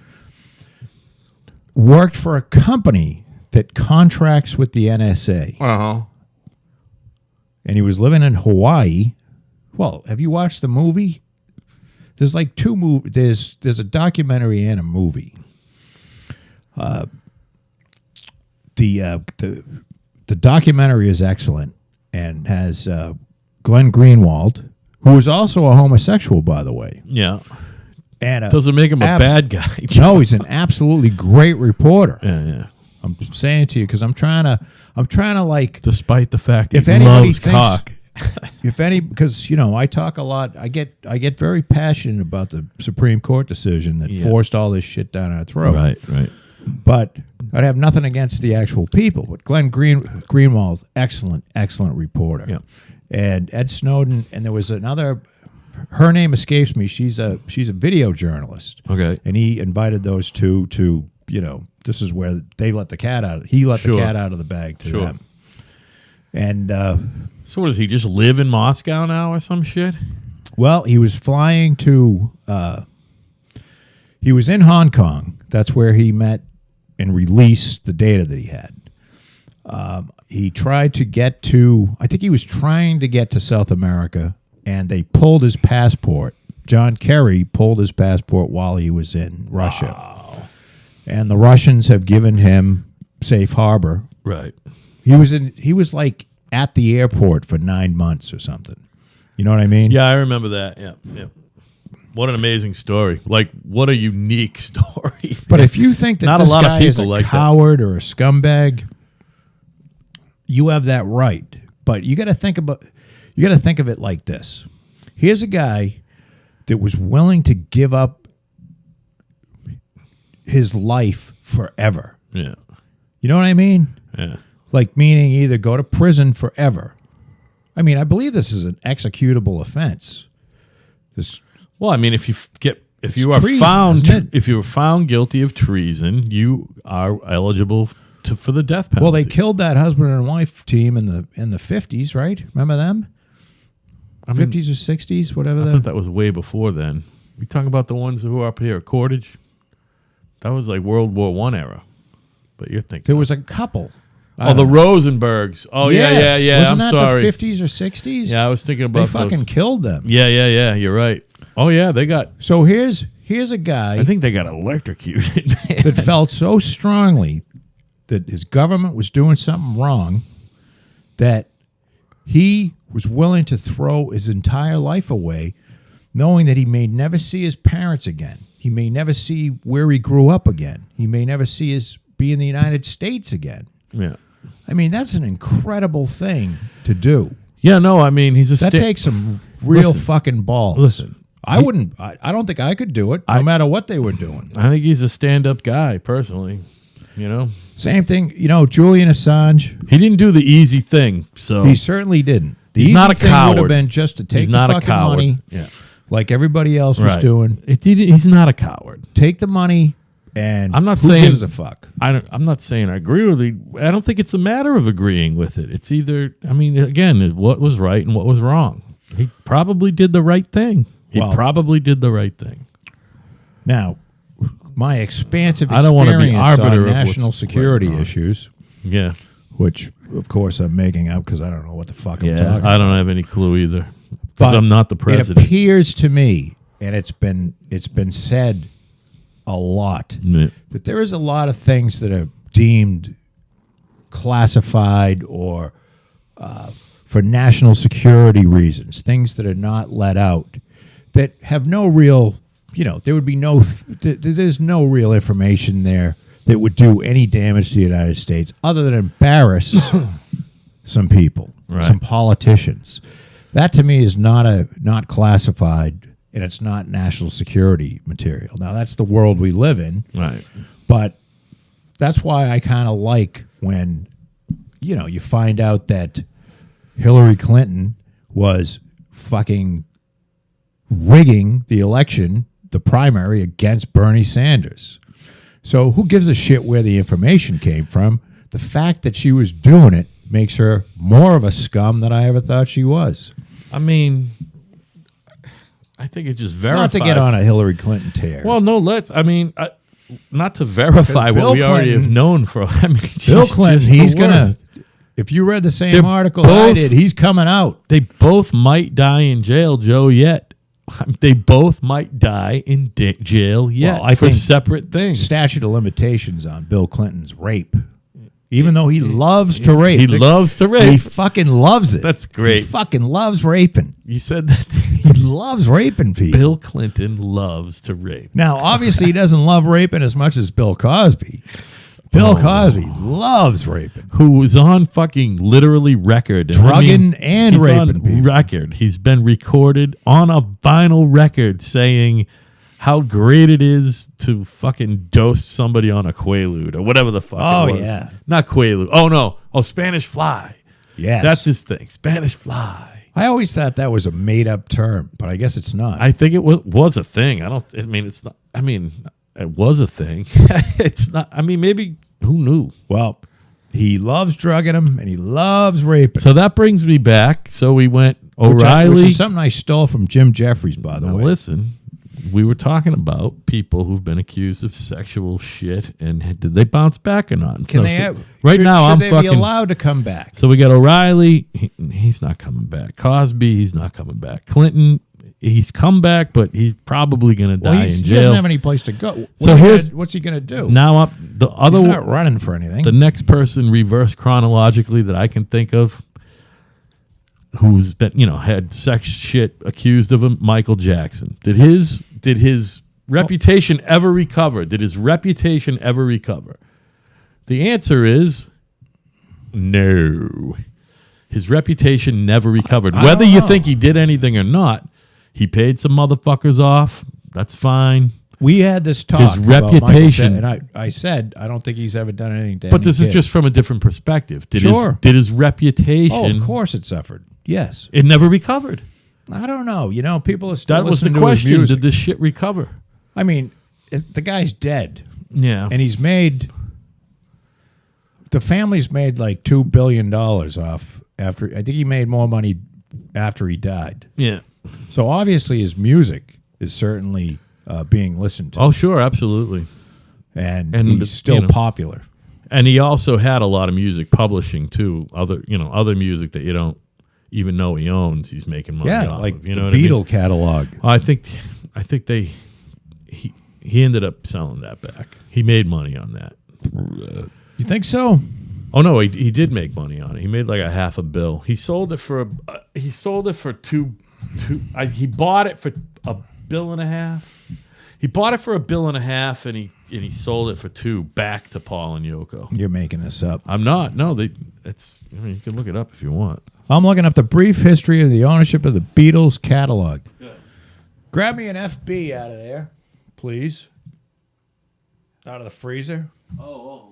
B: worked for a company that contracts with the NSA.
A: Uh-huh.
B: And he was living in Hawaii. Well, have you watched the movie? There's like two movies. There's a documentary and a movie. The the documentary is excellent and has Glenn Greenwald, who is also a homosexual, by the way.
A: Yeah.
B: And
A: Doesn't make him a bad guy.
B: No, he's an absolutely great reporter.
A: Yeah.
B: I'm saying it to you because I'm trying to like.
A: Despite the fact
B: If
A: he
B: anybody
A: loves
B: thinks,
A: cock.
B: because I talk a lot. I get very passionate about the Supreme Court decision that forced all this shit down our throat.
A: Right.
B: But I'd have nothing against the actual people. But Glenn Greenwald, excellent reporter.
A: Yeah.
B: And Ed Snowden, and there was another. Her name escapes me. She's a video journalist.
A: Okay.
B: And he invited those two to, this is where they let the cat out. He let the cat out of the bag to them. And
A: so what does he just live in Moscow now or some shit?
B: well, he was flying to. He was in Hong Kong. That's where he met and released the data that he had. He tried to get to. I think he was trying to get to South America. And they pulled his passport. John Kerry pulled his passport while he was in Russia.
A: Wow.
B: And the Russians have given him safe harbor.
A: Right.
B: He was like at the airport for 9 months or something. You know what I mean?
A: Yeah, I remember that. Yeah. What an amazing story. Like, what a unique story.
B: But if you think that
A: Not a
B: this
A: lot of
B: guy is a
A: people like that.
B: coward or a scumbag, you have that right. But you got to think of it like this. Here's a guy that was willing to give up his life forever.
A: Yeah.
B: You know what I mean?
A: Yeah.
B: Like meaning either go to prison forever. I mean, I believe this is an executable offense.
A: Well, I mean, if you are found guilty of treason, you are eligible for the death penalty.
B: Well, they killed that husband and wife team in the 50s, right? Remember them? 50s or 60s, whatever.
A: I thought that was way before then. We talking about the ones who are up here at Cordage? That was like World War I era. But you're thinking
B: there was a couple.
A: The Rosenbergs. Oh,
B: yes.
A: yeah.
B: Wasn't
A: I'm
B: that
A: sorry.
B: the 50s or 60s?
A: Yeah, I was thinking about
B: They fucking killed them.
A: Yeah. You're right. Oh, yeah, they got.
B: So here's a guy.
A: I think they got electrocuted.
B: that felt so strongly that his government was doing something wrong that he was willing to throw his entire life away, knowing that he may never see his parents again. He may never see where he grew up again. He may never be in the United States again.
A: Yeah.
B: I mean, that's an incredible thing to do.
A: Yeah, no, I mean,
B: that takes some real fucking balls.
A: Listen.
B: I don't think I could do it, no matter what they were doing.
A: I think he's a stand-up guy, personally.
B: Same thing, Julian Assange.
A: He didn't do the easy thing, so
B: He certainly didn't. The
A: he's not a
B: easy thing
A: coward.
B: would have been just to take
A: he's
B: the
A: not
B: fucking
A: a coward.
B: money,
A: Yeah.
B: like everybody else was
A: Right.
B: doing.
A: He's not a coward.
B: Take the money, and
A: I'm not
B: who
A: saying
B: gives a fuck?
A: I'm not saying I agree with it. I don't think it's a matter of agreeing with it. It's either, again, what was right and what was wrong. He probably did the right thing.
B: Now, my expansive
A: I don't want to be
B: experience
A: arbiter
B: on
A: of
B: national
A: what's
B: security
A: right or wrong.
B: issues,
A: Yeah.
B: which, of course, I'm making up because I don't know what the fuck I'm
A: Yeah.
B: talking
A: I
B: about.
A: don't have any clue either.
B: But
A: Because I'm not the
B: It
A: president.
B: appears to me, and it's been said a lot,
A: Yeah.
B: that there is a lot of things that are deemed classified or for national security reasons, things that are not let out, that have no real, there would be there's no real information there that would do any damage to the United States other than embarrass some people,
A: Right.
B: some politicians. That to me is not classified, and it's not national security material. Now that's the world we live in,
A: Right.
B: but that's why I kind of like when you find out that Hillary Clinton was fucking rigging the election, the primary, against Bernie Sanders. So who gives a shit where the information came from? The fact that she was doing it makes her more of a scum than I ever thought she was.
A: I mean, I think it just verifies.
B: Not to get on a Hillary Clinton tear.
A: Well, no, not to verify
B: Bill
A: what we already have
B: Clinton-
A: known for. I mean,
B: Bill
A: she's
B: Clinton,
A: just the
B: he's going to,
A: worst.
B: if you read the same
A: They're
B: article I
A: both-
B: did, he's coming out.
A: They both might die in jail, Joe, yet. They both might die in jail yet
B: Well, I
A: for
B: think
A: separate things.
B: Statute of limitations on Bill Clinton's rape Even though he loves to rape.
A: He loves to
B: He
A: rape.
B: fucking loves it.
A: That's great.
B: He fucking loves raping.
A: You said that.
B: He loves raping people.
A: Bill Clinton loves to rape.
B: Now, obviously, he doesn't love raping as much as Bill Cosby. Bill Cosby loves raping.
A: Who was on fucking literally record. And
B: Drugging and
A: he's
B: raping
A: on
B: people.
A: record. He's been recorded on a vinyl record saying how great it is to fucking dose somebody on a Quaalude or whatever the fuck it was.
B: yeah.
A: Not Quaalude. Oh, no. Oh, Spanish Fly.
B: Yes.
A: That's his thing. Spanish Fly.
B: I always thought that was a made-up term, but I guess it's not.
A: I think it was a thing. It's not. I mean, it was a thing. It's not. I mean, maybe, who knew?
B: Well, he loves drugging them, and he loves raping.
A: So that brings me back. So we went O'Reilly.
B: Which is something I stole from Jim Jeffries, by the
A: Now
B: way.
A: listen, we were talking about people who've been accused of sexual shit, and did they bounce back or not?
B: Can
A: So-
B: they
A: so
B: have,
A: right
B: should,
A: now,
B: should
A: I'm
B: they
A: fucking.
B: be allowed to come back?
A: So we got O'Reilly. He's not coming back. Cosby, he's not coming back. Clinton, he's come back, but he's probably going to die in
B: He
A: jail.
B: doesn't have any place to go. What's he going to do?
A: Now up the other
B: He's not running for anything.
A: the next person reverse chronologically that I can think of who's been had sex shit accused of him, Michael Jackson. Did his reputation ever recover? Did his reputation ever recover? The answer is no. His reputation never recovered.
B: I
A: Whether
B: don't
A: you
B: know.
A: think he did anything or not, he paid some motherfuckers off. That's fine.
B: We had this talk
A: His
B: about Michael
A: reputation-
B: Jackson, and I said I don't think he's ever done anything to
A: But
B: any
A: this
B: kid.
A: is just from a different perspective.
B: Sure.
A: Did his reputation?
B: Oh, of course it suffered. Yes.
A: It never recovered.
B: I don't know. People are still
A: That was the
B: listening to his
A: question.
B: music.
A: Did this shit recover?
B: I mean, the guy's dead,
A: Yeah.
B: and he's made. The family's made like $2 billion off after. I think he made more money after he died.
A: Yeah.
B: So obviously, his music is certainly being listened to,
A: Oh, sure, absolutely.
B: and
A: and
B: he's still
A: you know,
B: popular.
A: And he also had a lot of music publishing too. Other music that you don't even know he owns. He's making money
B: Yeah,
A: off
B: like
A: of. You
B: the
A: know what I mean?
B: Beatle catalog.
A: I think he ended up selling that back. He made money on that.
B: You think so?
A: Oh no, he did make money on it. He made like $500 million. He sold it for two. He bought it for $1.5 billion. He bought it for $1.5 billion, and he sold it for $2 billion back to Paul and Yoko.
B: You're making this up.
A: I'm not. No, you can look it up if you want.
B: I'm looking up the brief history of the ownership of the Beatles catalog. Yeah. Grab me an FB out of there, please. Out of the freezer.
A: Oh.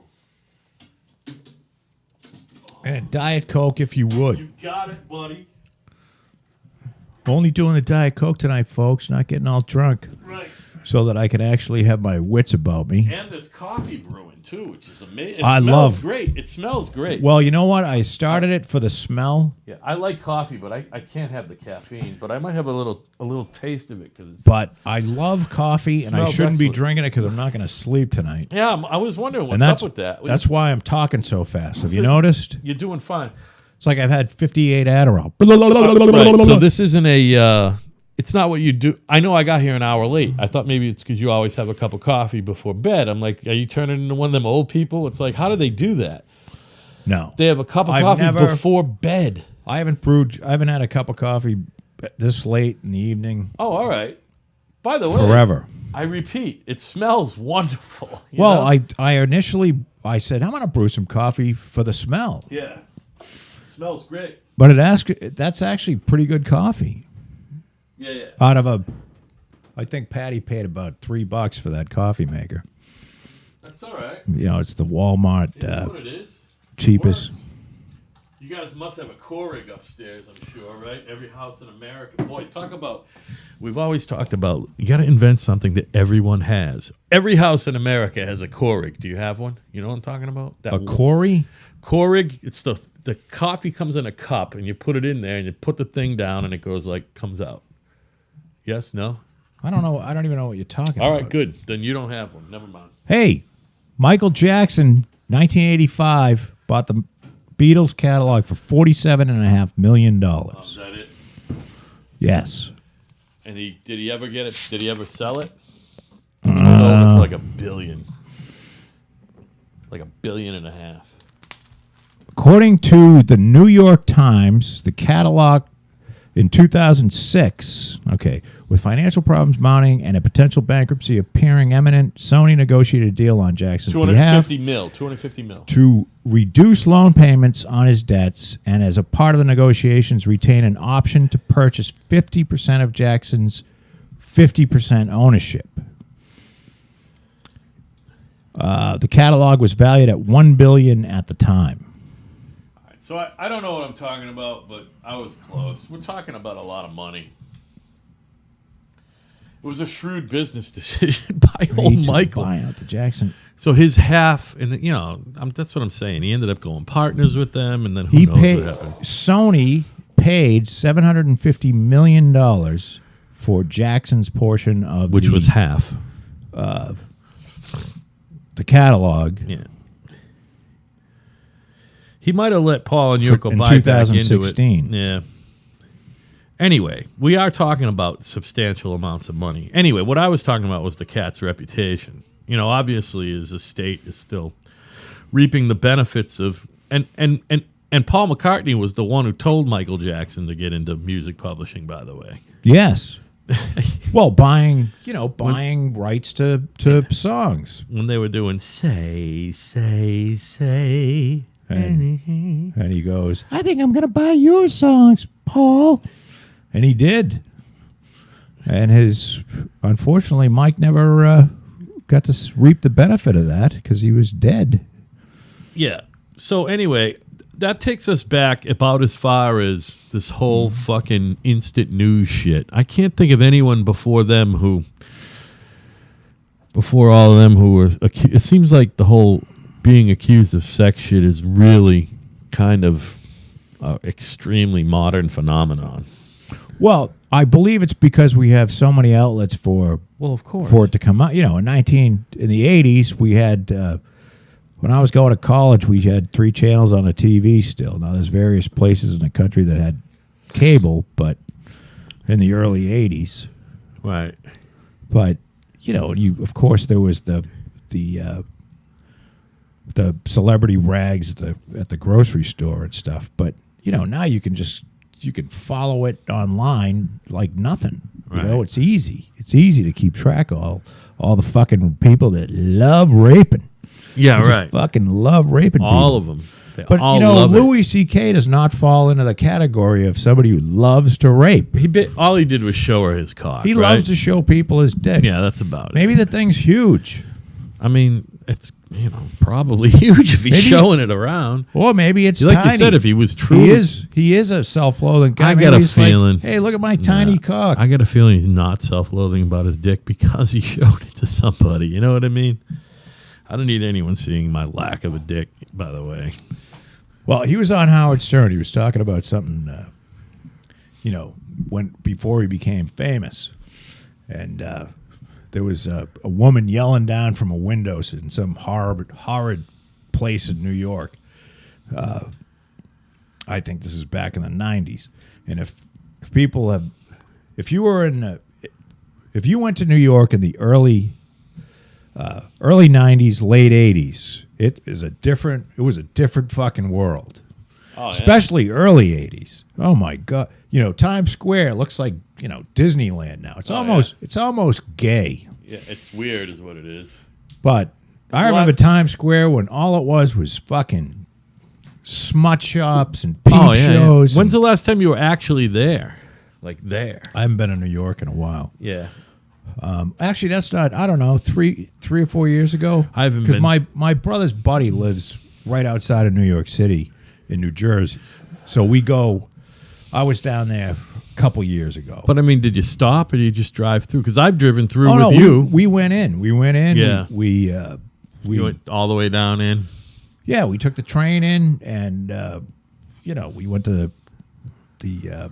B: And a Diet Coke, if you would.
A: You got it, buddy.
B: Only doing the Diet Coke tonight, folks. Not getting all drunk.
A: Right.
B: So that I can actually have my wits about me.
A: And there's coffee brewing too, which is amazing.
B: I love-
A: Great. It smells great.
B: Well, you know what? I started it for the smell,
A: Yeah, I like coffee, but I can't have the caffeine. But I might have a little taste of it because it's.
B: but I love coffee, and I
A: Smells
B: shouldn't be
A: excellent.
B: drinking it because I'm not going to sleep tonight.
A: Yeah, I was wondering what's
B: And that's
A: up with that.
B: That's why I'm talking so fast. Have you
A: So-
B: noticed?
A: You're doing fine.
B: It's like I've had 58 Adderall.
A: Right. So this isn't a. It's not what you do. I know I got here an hour late. I thought maybe it's because you always have a cup of coffee before bed. I'm like, are you turning into one of them old people? It's like, how do they do that?
B: No.
A: They have a cup of
B: I've
A: coffee
B: never-
A: before bed.
B: I haven't had a cup of coffee this late in the evening
A: Oh, all right. By the way,
B: forever.
A: I repeat, it smells wonderful. you
B: Well,
A: know?
B: I initially said I'm going to brew some coffee for the smell,
A: Yeah. It smells great.
B: but that's actually pretty good coffee.
A: Yeah.
B: Out of I think Patty paid about $3 for that coffee maker.
A: That's all right.
B: It's the Walmart
A: It's what it is.
B: cheapest.
A: Works. You guys must have a Keurig upstairs, I'm sure, right? Every house in America. Boy, we've always talked about, you got to invent something that everyone has. Every house in America has a Keurig. Do you have one? You know what I'm talking about?
B: A Corey?
A: Keurig, it's the coffee comes in a cup, and you put it in there, and you put the thing down, and it comes out. Yes, no?
B: I don't know. I don't even know what you're talking about.
A: All right, good. Then you don't have one. Never mind.
B: Hey, Michael Jackson, 1985, bought the Beatles catalog for $47.5 million.
A: Is that it?
B: Yes.
A: And did he ever get it? Did he ever sell it? He sold it for like $1 billion. Like $1.5 billion.
B: according to the New York Times, the catalog in 2006, okay, with financial problems mounting and a potential bankruptcy appearing imminent, Sony negotiated a deal on Jackson's behalf
A: 250 mil.
B: to reduce loan payments on his debts, and as a part of the negotiations, retain an option to purchase 50% of Jackson's 50% ownership. The catalog was valued at $1 billion at the time.
A: So I don't know what I'm talking about, but I was close. We're talking about a lot of money. It was a shrewd business decision by old Michael.
B: Buy out the Jackson.
A: So his half, and that's what I'm saying. He ended up going partners with them, and then who knows what happened.
B: Sony paid $750 million for Jackson's portion of
A: which was half.
B: The catalog.
A: Yeah. He might have let Paul and Yoko buy back into it.
B: 2016.
A: Yeah. Anyway, we are talking about substantial amounts of money. Anyway, what I was talking about was the cat's reputation. Obviously his estate is still reaping the benefits of and Paul McCartney was the one who told Michael Jackson to get into music publishing, by the way.
B: Yes. Well, buying rights to songs.
A: When they were doing say.
B: And he goes, I think I'm going to buy your songs, Paul. And he did. And unfortunately, Mike never got to reap the benefit of that because he was dead.
A: Yeah. So anyway, that takes us back about as far as this whole fucking instant news shit. I can't think of anyone before all of them who were, it seems like the whole being accused of sex shit is really kind of extremely modern phenomenon.
B: Well, I believe it's because we have so many outlets for it to come out. In the 80s, we had, when I was going to college, we had 3 channels on the TV still. Now, there's various places in the country that had cable, but in the early 80s.
A: Right.
B: But, of course, there was the celebrity rags at the grocery store and stuff. But, now you can follow it online like nothing.
A: Right.
B: It's easy. It's easy to keep track of all the fucking people that love raping.
A: Yeah,
B: They
A: right.
B: just fucking love raping
A: All
B: people.
A: of them. They
B: But,
A: all love
B: Louis C.K. does not fall into the category of somebody who loves to rape.
A: All he did was show her his cock.
B: He
A: right?
B: loves to show people his dick.
A: Yeah, that's about it.
B: Maybe the thing's huge.
A: I mean, it's probably huge if he's showing it around.
B: Or maybe it's
A: Like
B: tiny.
A: you said, if he was true,
B: He is a self-loathing guy.
A: I
B: Maybe
A: got a
B: he's like,
A: feeling.
B: hey, look at my tiny cock.
A: I got a feeling he's not self-loathing about his dick because he showed it to somebody. You know what I mean? I don't need anyone seeing my lack of a dick, by the way.
B: Well, he was on Howard Stern. He was talking about something, before he became famous. And there was a woman yelling down from a window in some horrid place in New York. I think this is back in the 90s. And if you went to New York in the early 90s, late 80s, it was a different fucking world.
A: Oh, yeah.
B: Especially early 80s. Oh my God. Times Square looks like, Disneyland now. It's almost gay.
A: Yeah, it's weird is what it is.
B: But I remember Times Square when all it was fucking smut shops and peep shows.
A: When's the last time you were actually there? Like there?
B: I haven't been in New York in a while.
A: Yeah.
B: Actually, that's not, I don't know, 3 or 4 years ago.
A: I haven't been.
B: Because my brother's buddy lives right outside of New York City in New Jersey. So I was down there a couple years ago.
A: But I mean, did you stop or did you just drive through? Because I've driven through with
B: no,
A: you.
B: We went in.
A: Yeah.
B: We
A: went all the way down in.
B: Yeah, we took the train in, and we went to the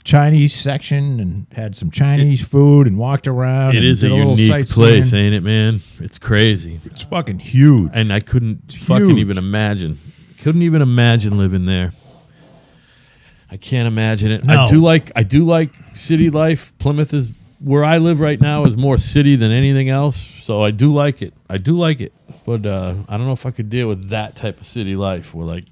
B: Chinese section and had some Chinese food and walked around.
A: It is a
B: little
A: unique place, ain't it, man? It's crazy.
B: It's fucking huge.
A: And I couldn't fucking even imagine. Couldn't even imagine living there. I can't imagine it.
B: No.
A: I do like city life. Plymouth is where I live right now is more city than anything else. So I do like it. But I don't know if I could deal with that type of city life where like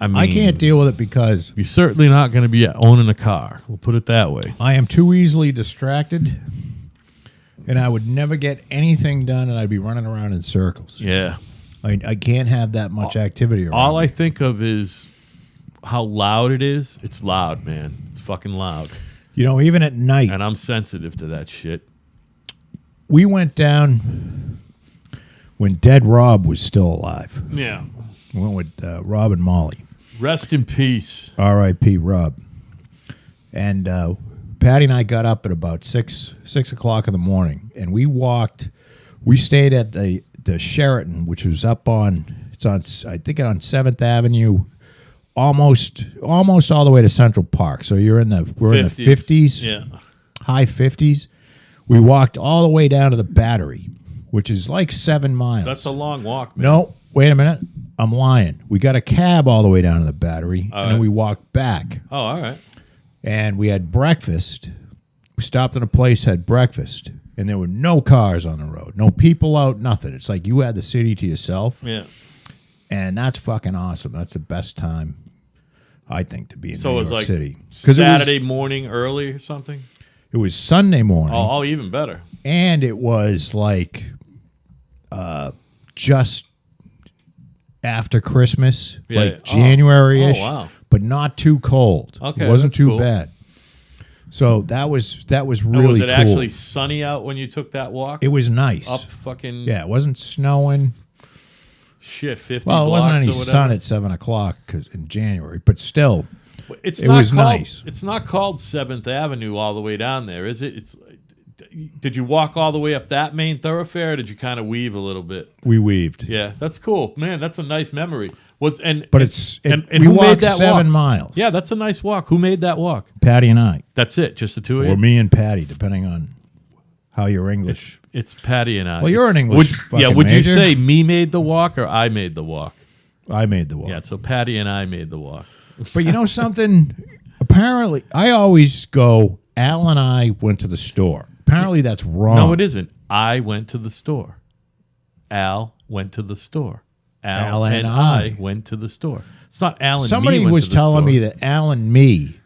A: I mean,
B: I can't deal with it because
A: you're certainly not going to be owning a car. We'll put it that way.
B: I am too easily distracted, and I would never get anything done, and I'd be running around in circles.
A: Yeah.
B: I can't have that much activity around.
A: All I think of is how loud it is. It's loud, man. It's fucking loud.
B: You know, even at night.
A: And I'm sensitive to that shit.
B: We went down when Dead Rob was still alive.
A: Yeah.
B: We went with Rob and Molly.
A: Rest in peace.
B: R.I.P. Rob. And Patty and I got up at about 6 o'clock in the morning, and we walked. We stayed at the Sheraton, which was up on, I think on 7th Avenue, almost all the way to Central Park. So we're in the 50s,
A: Yeah.
B: high 50s. We walked all the way down to the Battery, which is like 7 miles.
A: That's a long walk, man.
B: No, wait a minute. I'm lying. We got a cab all the way down to the Battery, and then we walked back.
A: Oh, all right.
B: And we had breakfast. We stopped at a place, had breakfast, and there were no cars on the road, no people out, nothing. It's like you had the city to yourself.
A: Yeah.
B: And that's fucking awesome. That's the best time, I think, to be in New
A: So it was
B: York
A: like
B: City.
A: Saturday morning early or something?
B: It was Sunday morning.
A: Oh, even better.
B: And it was like just after Christmas, like January-ish.
A: Oh, wow.
B: But not too cold.
A: Okay,
B: It wasn't
A: that's
B: too
A: cool.
B: bad. So that was really
A: And was it
B: cool.
A: actually sunny out when you took that walk?
B: It was nice.
A: Up fucking
B: Yeah, it wasn't snowing.
A: shit, 50
B: Well, it wasn't
A: blocks
B: any
A: or whatever.
B: sun at 7 o'clock in January, but still,
A: It
B: it was nice.
A: It's not called 7th Avenue all the way down there, is it? Did you walk all the way up that main thoroughfare, or did you kind of weave a little bit?
B: we weaved.
A: Yeah, that's cool, man. That's a nice memory.
B: But
A: and
B: we
A: who made
B: walked
A: that
B: 7
A: walk?
B: miles.
A: Yeah, that's a nice walk. Who made that walk?
B: Patty and I,
A: That's it, just the two of
B: or
A: you.
B: me and Patty, depending on how you're English.
A: It's Patty and I.
B: Well, you're an English fucking
A: would
B: major.
A: you say me made the walk or I made the walk?
B: I made the walk.
A: Yeah, so Patty and I made the walk.
B: But you know something? Apparently, I always go, Al and I went to the store. Apparently, that's wrong.
A: No, it isn't. I went to the store. Al went to the store. Al and I went to the store. It's not Al and
B: Somebody
A: me went
B: was
A: to the
B: telling
A: store.
B: me that Al and me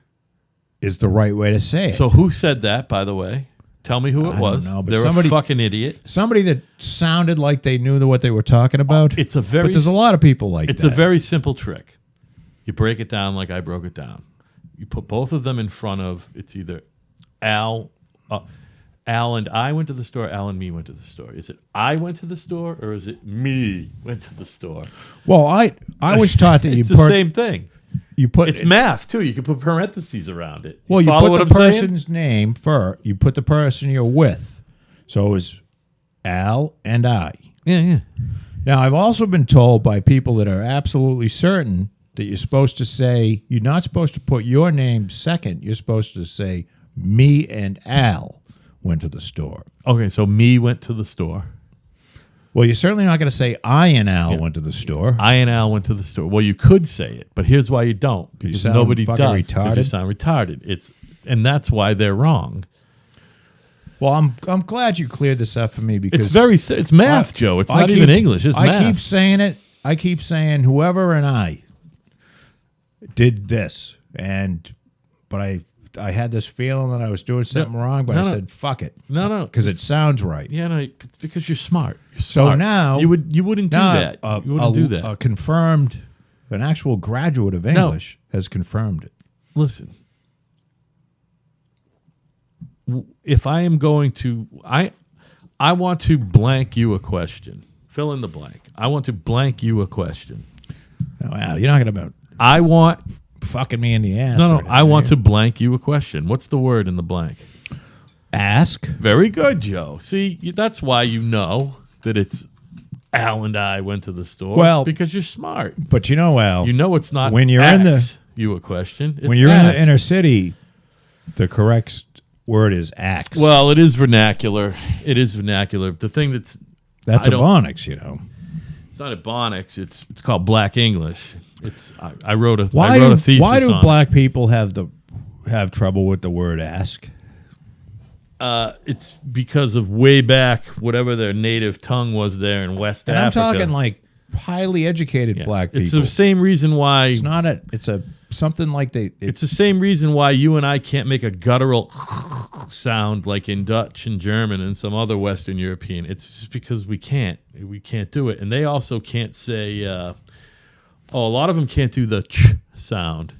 B: is the right way to say it.
A: So who said that, by the way? Tell me who it
B: I don't
A: was.
B: know, but
A: They're
B: somebody-
A: a fucking idiot.
B: Somebody that sounded like they knew what they were talking about.
A: It's a very
B: but there's a lot of people like
A: It's
B: that.
A: a very simple trick. You break it down like I broke it down. You put both of them in front of, it's either Al and I went to the store, Al and me went to the store. Is it I went to the store or is it me went to the store?
B: Well, I was taught that
A: It's the same thing.
B: You put
A: It's math too. You can put parentheses around it.
B: Well, you
A: follow
B: put
A: what
B: the
A: I'm saying?
B: person's name first. You put the person you're with. So it was Al and I.
A: Yeah, yeah.
B: Now, I've also been told by people that are absolutely certain that you're supposed to say, you're not supposed to put your name second. You're supposed to say, me and Al went to the store.
A: Okay, so me went to the store.
B: Well, you're certainly not going to say, I and Al went to the store.
A: I and Al went to the store. Well, you could say it, but here's why you don't. Because
B: sound
A: nobody does.
B: fucking
A: Because
B: retarded.
A: you sound retarded. And that's why they're wrong.
B: Well, I'm glad you cleared this up for me because
A: It's math, Joe. It's not even English. It's math.
B: I keep saying it. I keep saying whoever and I did this, but I had this feeling that I was doing something wrong, but I said fuck it.
A: No.
B: Because it sounds right.
A: Yeah, no, it's because you're smart. You're
B: So
A: smart.
B: now
A: you wouldn't do that. You wouldn't do that.
B: An actual graduate of English has confirmed it.
A: Listen. If I am going to I want to blank you a question. Fill in the blank. I want to blank you a question.
B: No, Al, you're not going to
A: I want
B: fucking me in the ass.
A: No,
B: right now,
A: I want
B: are
A: to blank you a question. What's the word in the blank?
B: you? Ask.
A: Very good, Joe. See, that's why you know that it's Al and I went to the store.
B: Well,
A: because you're smart.
B: But you know, Al,
A: You know it's not
B: when you're in the-
A: you a question. It's
B: when you're in
A: ask.
B: the inner city, the correct word is axe.
A: Well, it is vernacular. It is vernacular. The thing that's
B: that's
A: I don't-
B: Ebonics, you know.
A: it's not Ebonics. It's called Black English. I wrote a
B: Why
A: I wrote
B: do
A: a thesis
B: why do
A: on
B: black people have trouble with the word ask?
A: it's because of way back whatever their native tongue was there in West
B: And
A: Africa.
B: I'm talking like highly educated black people.
A: It's the same reason why.
B: It's not a. It's a something like they.
A: It's the same reason why you and I can't make a guttural sound like in Dutch and German and some other Western European. It's just because we can't. We can't do it, and they also can't say. A lot of them can't do the ch sound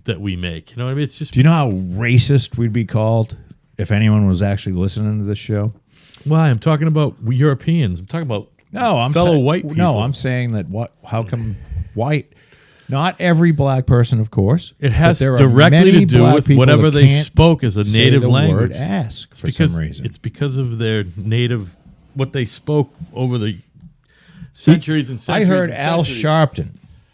A: that we make. You know what I mean? It's just.
B: Do you know how racist we'd be called if anyone was actually listening to this show?
A: Why? I'm talking about Europeans. I'm talking about fellow white people.
B: No, I'm saying that how come white? Not every black person, of course.
A: It has
B: but there are
A: directly
B: many
A: to do
B: black
A: with
B: people
A: whatever
B: that
A: they
B: can't
A: spoke as a
B: say
A: native
B: the
A: language.
B: Word ask for
A: because
B: some reason.
A: It's because of their native, what they spoke over the centuries and centuries.
B: I heard
A: and
B: Al
A: centuries.
B: Sharpton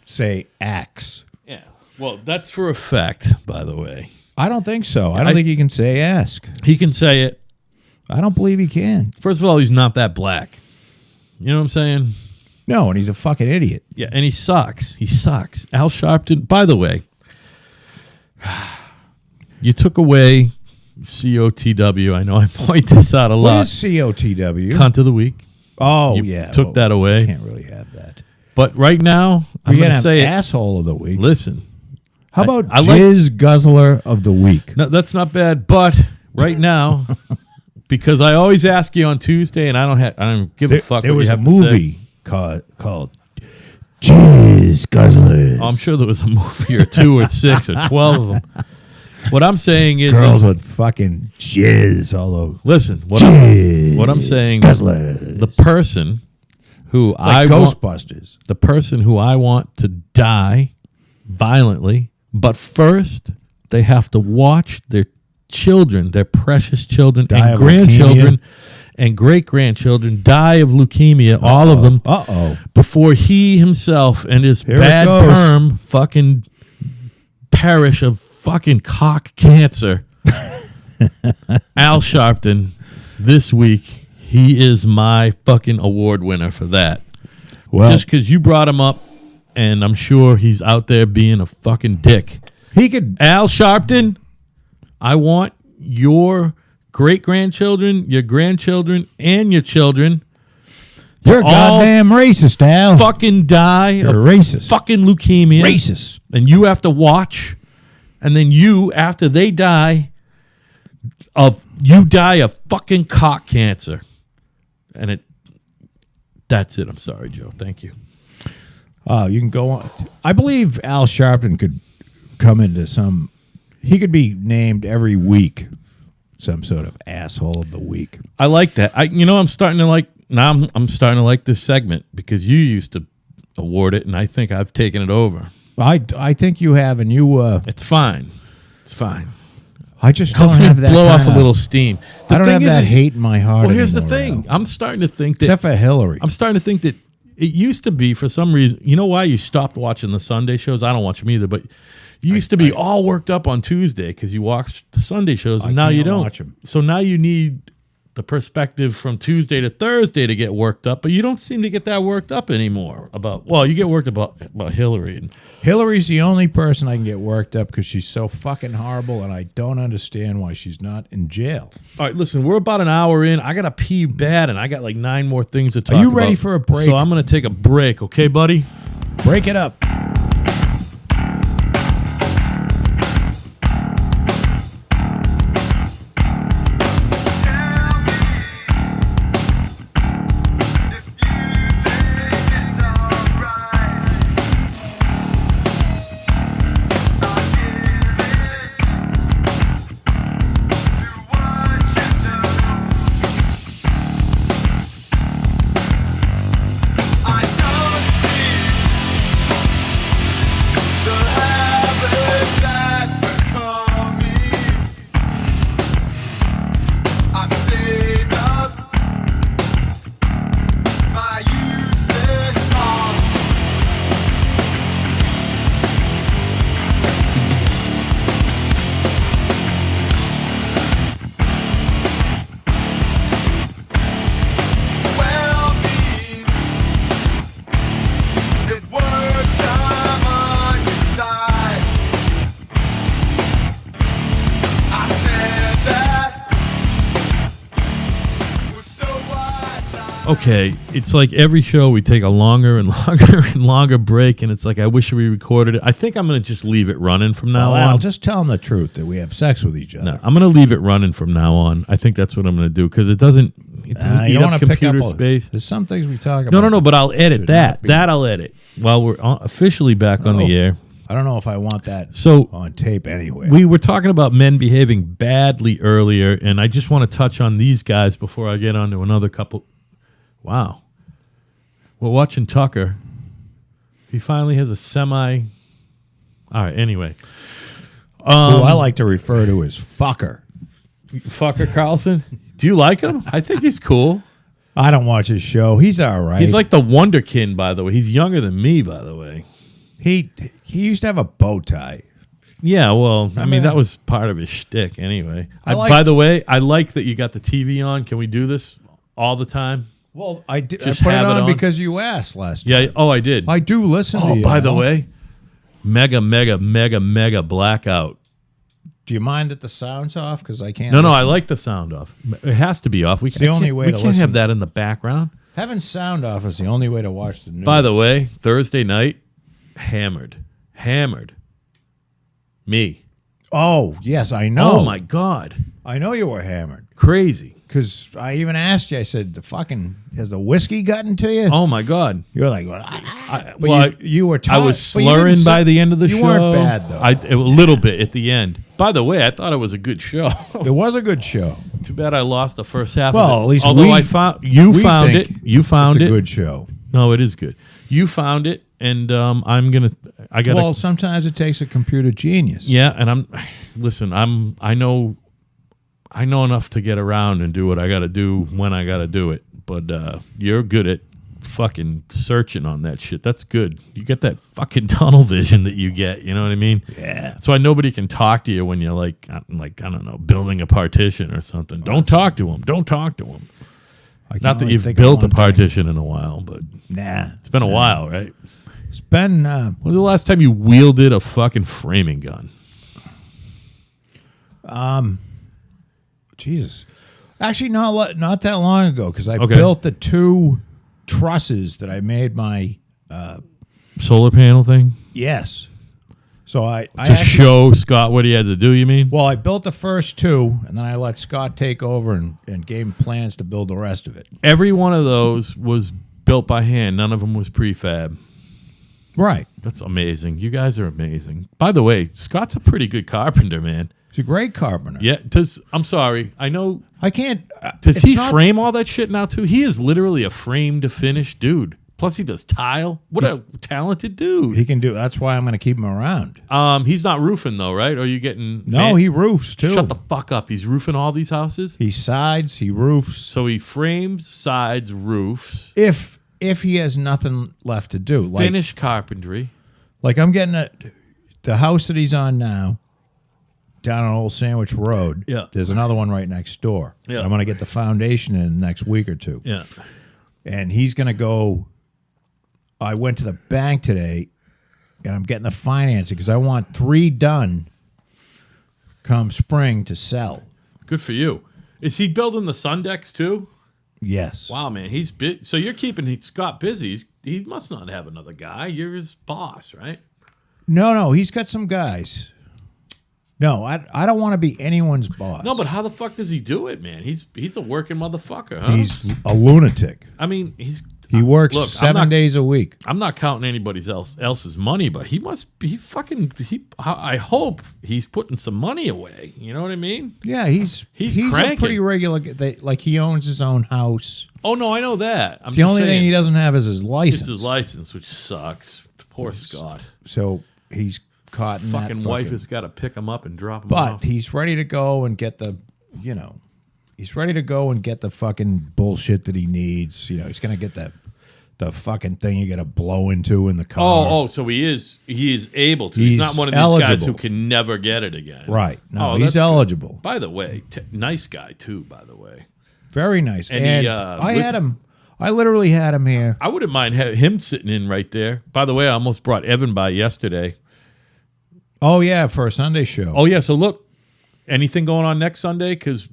B: say axe.
A: Yeah. Well, that's for a fact, by the way.
B: I don't think so. I don't think he can say ask.
A: He can say it.
B: I don't believe he can.
A: First of all, he's not that black. You know what I'm saying?
B: No, and he's a fucking idiot.
A: Yeah, and he sucks. He sucks. Al Sharpton, by the way, you took away COTW. I know I point this out a lot.
B: What is COTW?
A: Cunt of the week.
B: Oh,
A: You
B: yeah.
A: took that away.
B: Can't really have that.
A: But right now, I'm
B: We
A: going
B: gotta
A: to
B: have
A: say it.
B: asshole of the week.
A: Listen.
B: How about
A: I like-
B: jizz guzzler of the week?
A: No, that's not bad. But right now, because I always ask you on Tuesday, and I don't give a fuck.
B: There
A: what
B: was
A: you
B: a
A: have to say.
B: movie called Jizz Guzzlers.
A: Oh, I'm sure there was a movie or 2 or 6 or 12 of them. What I'm saying is,
B: Girls with fucking jizz all over.
A: listen. What I'm saying,
B: Guzzlers.
A: the person who
B: It's like Ghostbusters.
A: the person who I want to die violently, but first they have to watch their children, their precious children
B: Die
A: and
B: of
A: grandchildren and great-grandchildren die of leukemia, all of them, before he himself and his
B: Here it
A: bad
B: goes.
A: perm fucking perish of fucking cock cancer. Al Sharpton, this week, he is my fucking award winner for that.
B: Well,
A: Just because you brought him up, and I'm sure he's out there being a fucking dick.
B: he could.
A: Al Sharpton, I want your great-grandchildren, your grandchildren, and your children
B: You're a
A: all
B: goddamn racist, Al.
A: fucking die
B: You're
A: of
B: racist.
A: fucking leukemia.
B: Racist.
A: And you have to watch, and then you, after they die, you die of fucking cock cancer. And that's it. I'm sorry, Joe. Thank you.
B: You can go on. I believe Al Sharpton could come into some. He could be named every week some sort of asshole of the week.
A: I like that. I'm starting to like now. I'm starting to like this segment because you used to award it, and I think I've taken it over.
B: I think you have, and you.
A: It's fine. It's fine.
B: I just don't
A: Helps me
B: have that.
A: blow off a
B: kinda-
A: little steam.
B: I don't
A: thing
B: have that
A: is-
B: hate in my heart.
A: Well, here's the
B: anymore,
A: thing.
B: Al.
A: I'm starting to think that
B: Except for Hillary.
A: I'm starting to think that it used to be, for some reason, you know why you stopped watching the Sunday shows? I don't watch them either, but you used to be all worked up on Tuesday because you watched the Sunday shows, and now you
B: can't
A: don't.
B: watch 'em.
A: So now you need the perspective from Tuesday to Thursday to get worked up, but you don't seem to get that worked up anymore you get worked up about Hillary. And
B: Hillary's the only person I can get worked up because she's so fucking horrible, and I don't understand why she's not in jail.
A: all right, listen, we're about an hour in. I got to pee bad, and I got like 9 more things to talk about.
B: you ready for a break?
A: So I'm going to take a break, okay, buddy?
B: Break it up.
C: I don't see
A: Okay, it's like every show we take a longer and longer and longer break, and it's like I wish we recorded it. I think I'm going to just leave it running from now
B: I'll
A: on.
B: just tell them the truth that we have sex with each other.
A: No, I'm going to leave it running from now on. I think that's what I'm going to do because it doesn't
B: you
A: eat
B: don't
A: up
B: want to pick up
A: computer space.
B: There's some things we talk about.
A: No, but I'll edit
B: should
A: that.
B: not be-
A: That I'll edit while we're officially back on the air.
B: I don't know if I want that
A: So
B: on tape anyway.
A: we were talking about men behaving badly earlier, and I just want to touch on these guys before I get on to another couple. Wow. We're watching Tucker. He finally has a semi. All right, anyway.
B: Who I like to refer to as fucker.
A: Fucker Carlson. Do you like him? I think he's cool.
B: I don't watch his show. He's all right.
A: He's like the Wonderkin, by the way. He's younger than me, by the way.
B: He used to have a bow tie.
A: Yeah, well, I mean,
B: mean,
A: that was part of his shtick anyway.
B: I
A: By the way, I like that you got the TV on. Can we do this all the time?
B: Well, I did.
A: Just
B: I put it
A: have it
B: on
A: on?
B: because you asked last
A: Yeah.
B: time.
A: Oh, I did.
B: I do listen to
A: Oh,
B: you.
A: by the
B: Al.
A: way, mega blackout.
B: Do you mind that the sound's off? Because I can't.
A: No,
B: listen.
A: I like the sound off. It has to be off.
B: the only way
A: we
B: to
A: can't
B: listen.
A: have that in the background.
B: Having sound off is the only way to watch the news.
A: By the way, Thursday night, hammered. Me.
B: Oh, yes, I know.
A: Oh my God,
B: I know you were hammered.
A: crazy.
B: Because I even asked you, I said, has the whiskey gotten to you?
A: Oh my God.
B: You're like, but
A: well,
B: you were
A: I was
B: but you didn't
A: slurring
B: say-
A: by the end of the show.
B: You weren't bad, though.
A: A little bit at the end. By the way, I thought it was a good show.
B: It was a good show.
A: Too bad I lost the first half.
B: Well,
A: of it.
B: at least
A: although
B: we-
A: I found you
B: we
A: found
B: think
A: it. You found
B: It's
A: it.
B: a good show.
A: No, it is good. You found it, and I'm gonna. I gotta.
B: Well, sometimes it takes a computer genius.
A: Yeah, and listen. I know enough to get around and do what I got to do when I got to do it. But you're good at fucking searching on that shit. That's good. You get that fucking tunnel vision that you get. You know what I mean?
B: Yeah.
A: That's why nobody can talk to you when you're like I don't know, building a partition or something. Don't talk to them. Don't talk to them.
B: I can
A: Not that
B: only
A: you've
B: think of
A: built a
B: one thing.
A: partition in a while, but
B: Nah.
A: it's been a while, right?
B: It's been,
A: When was the last time you wielded a fucking framing gun?
B: Jesus. Actually, not that long ago, because I
A: Okay.
B: built the 2 trusses that I made my,
A: Solar panel thing?
B: yes. So I
A: To
B: actually,
A: show Scott what he had to do, you mean?
B: well, I built the first 2, and then I let Scott take over and gave him plans to build the rest of it.
A: Every one of those was built by hand. None of them was prefab.
B: Right.
A: That's amazing. You guys are amazing. By the way, Scott's a pretty good carpenter, man.
B: He's a great carpenter.
A: Yeah, I'm sorry. I know.
B: I can't.
A: Does
B: it's
A: he
B: not-
A: frame all that shit now, too? He is literally a frame to finish dude. Plus, he does tile. What a talented dude.
B: He can do. That's why I'm going to keep him around.
A: He's not roofing, though, right? Or are you getting...
B: No, he roofs too.
A: Shut the fuck up. He's roofing all these houses?
B: He sides. He roofs.
A: So he frames, sides, roofs,
B: If he has nothing left to do,
A: finish carpentry.
B: like I'm getting the house that he's on now, down on Old Sandwich Road.
A: Yeah.
B: There's another one right next door.
A: Yeah.
B: I'm going to get the foundation in the next week or 2.
A: Yeah.
B: And he's going to go. I went to the bank today, and I'm getting the financing because I want 3 done come spring to sell.
A: Good for you. Is he building the sun decks, too?
B: Yes.
A: Wow, man. He's so you're keeping Scott busy. He must not have another guy. You're his boss, right?
B: No, he's got some guys. No, I don't want to be anyone's boss.
A: No, but how the fuck does he do it, man? He's a working motherfucker, huh?
B: He's a lunatic.
A: I mean,
B: He works
A: Look,
B: 7 days a week.
A: I'm not counting anybody's else's money, but he must be I hope he's putting some money away. You know what I mean?
B: Yeah, he's a
A: cranking.
B: pretty regular. Like he owns his own house.
A: Oh no, I know that. I'm
B: The
A: just
B: only thing
A: saying,
B: he doesn't have is his license.
A: it's his license, which sucks. Poor Scott.
B: So he's caught in that
A: Fucking wife has got to pick him up and drop him
B: But
A: off.
B: he's ready to go and get the, he's ready to go and get the fucking bullshit that he needs. He's gonna get the fucking thing you got to blow into in the car.
A: So he is able to. He's not one of these guys
B: eligible.
A: who can never get it again.
B: Right. No,
A: Oh,
B: he's
A: that's good.
B: eligible.
A: By the way, nice guy too. By the way,
B: Very nice.
A: And
B: And
A: he,
B: I had him. I literally had him here.
A: I wouldn't mind him sitting in right there. By the way, I almost brought Evan by yesterday.
B: Oh yeah, for a Sunday show.
A: Oh yeah, so look, anything going on next Sunday? Because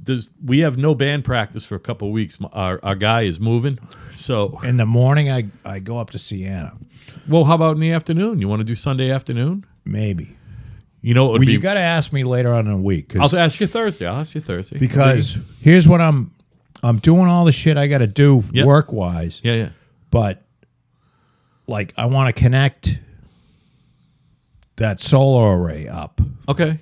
A: we have no band practice for a couple of weeks. Our guy is moving. So
B: In the morning, I go up to Sienna.
A: well, how about in the afternoon? You want to do Sunday afternoon?
B: Maybe.
A: You know, it would
B: Well,
A: be.
B: you got to ask me later on in the week. 'Cause
A: I'll ask you Thursday.
B: because here's what I'm doing all the shit I got to do
A: Yep.
B: work wise,
A: yeah.
B: but like I want to connect that solar array up.
A: Okay.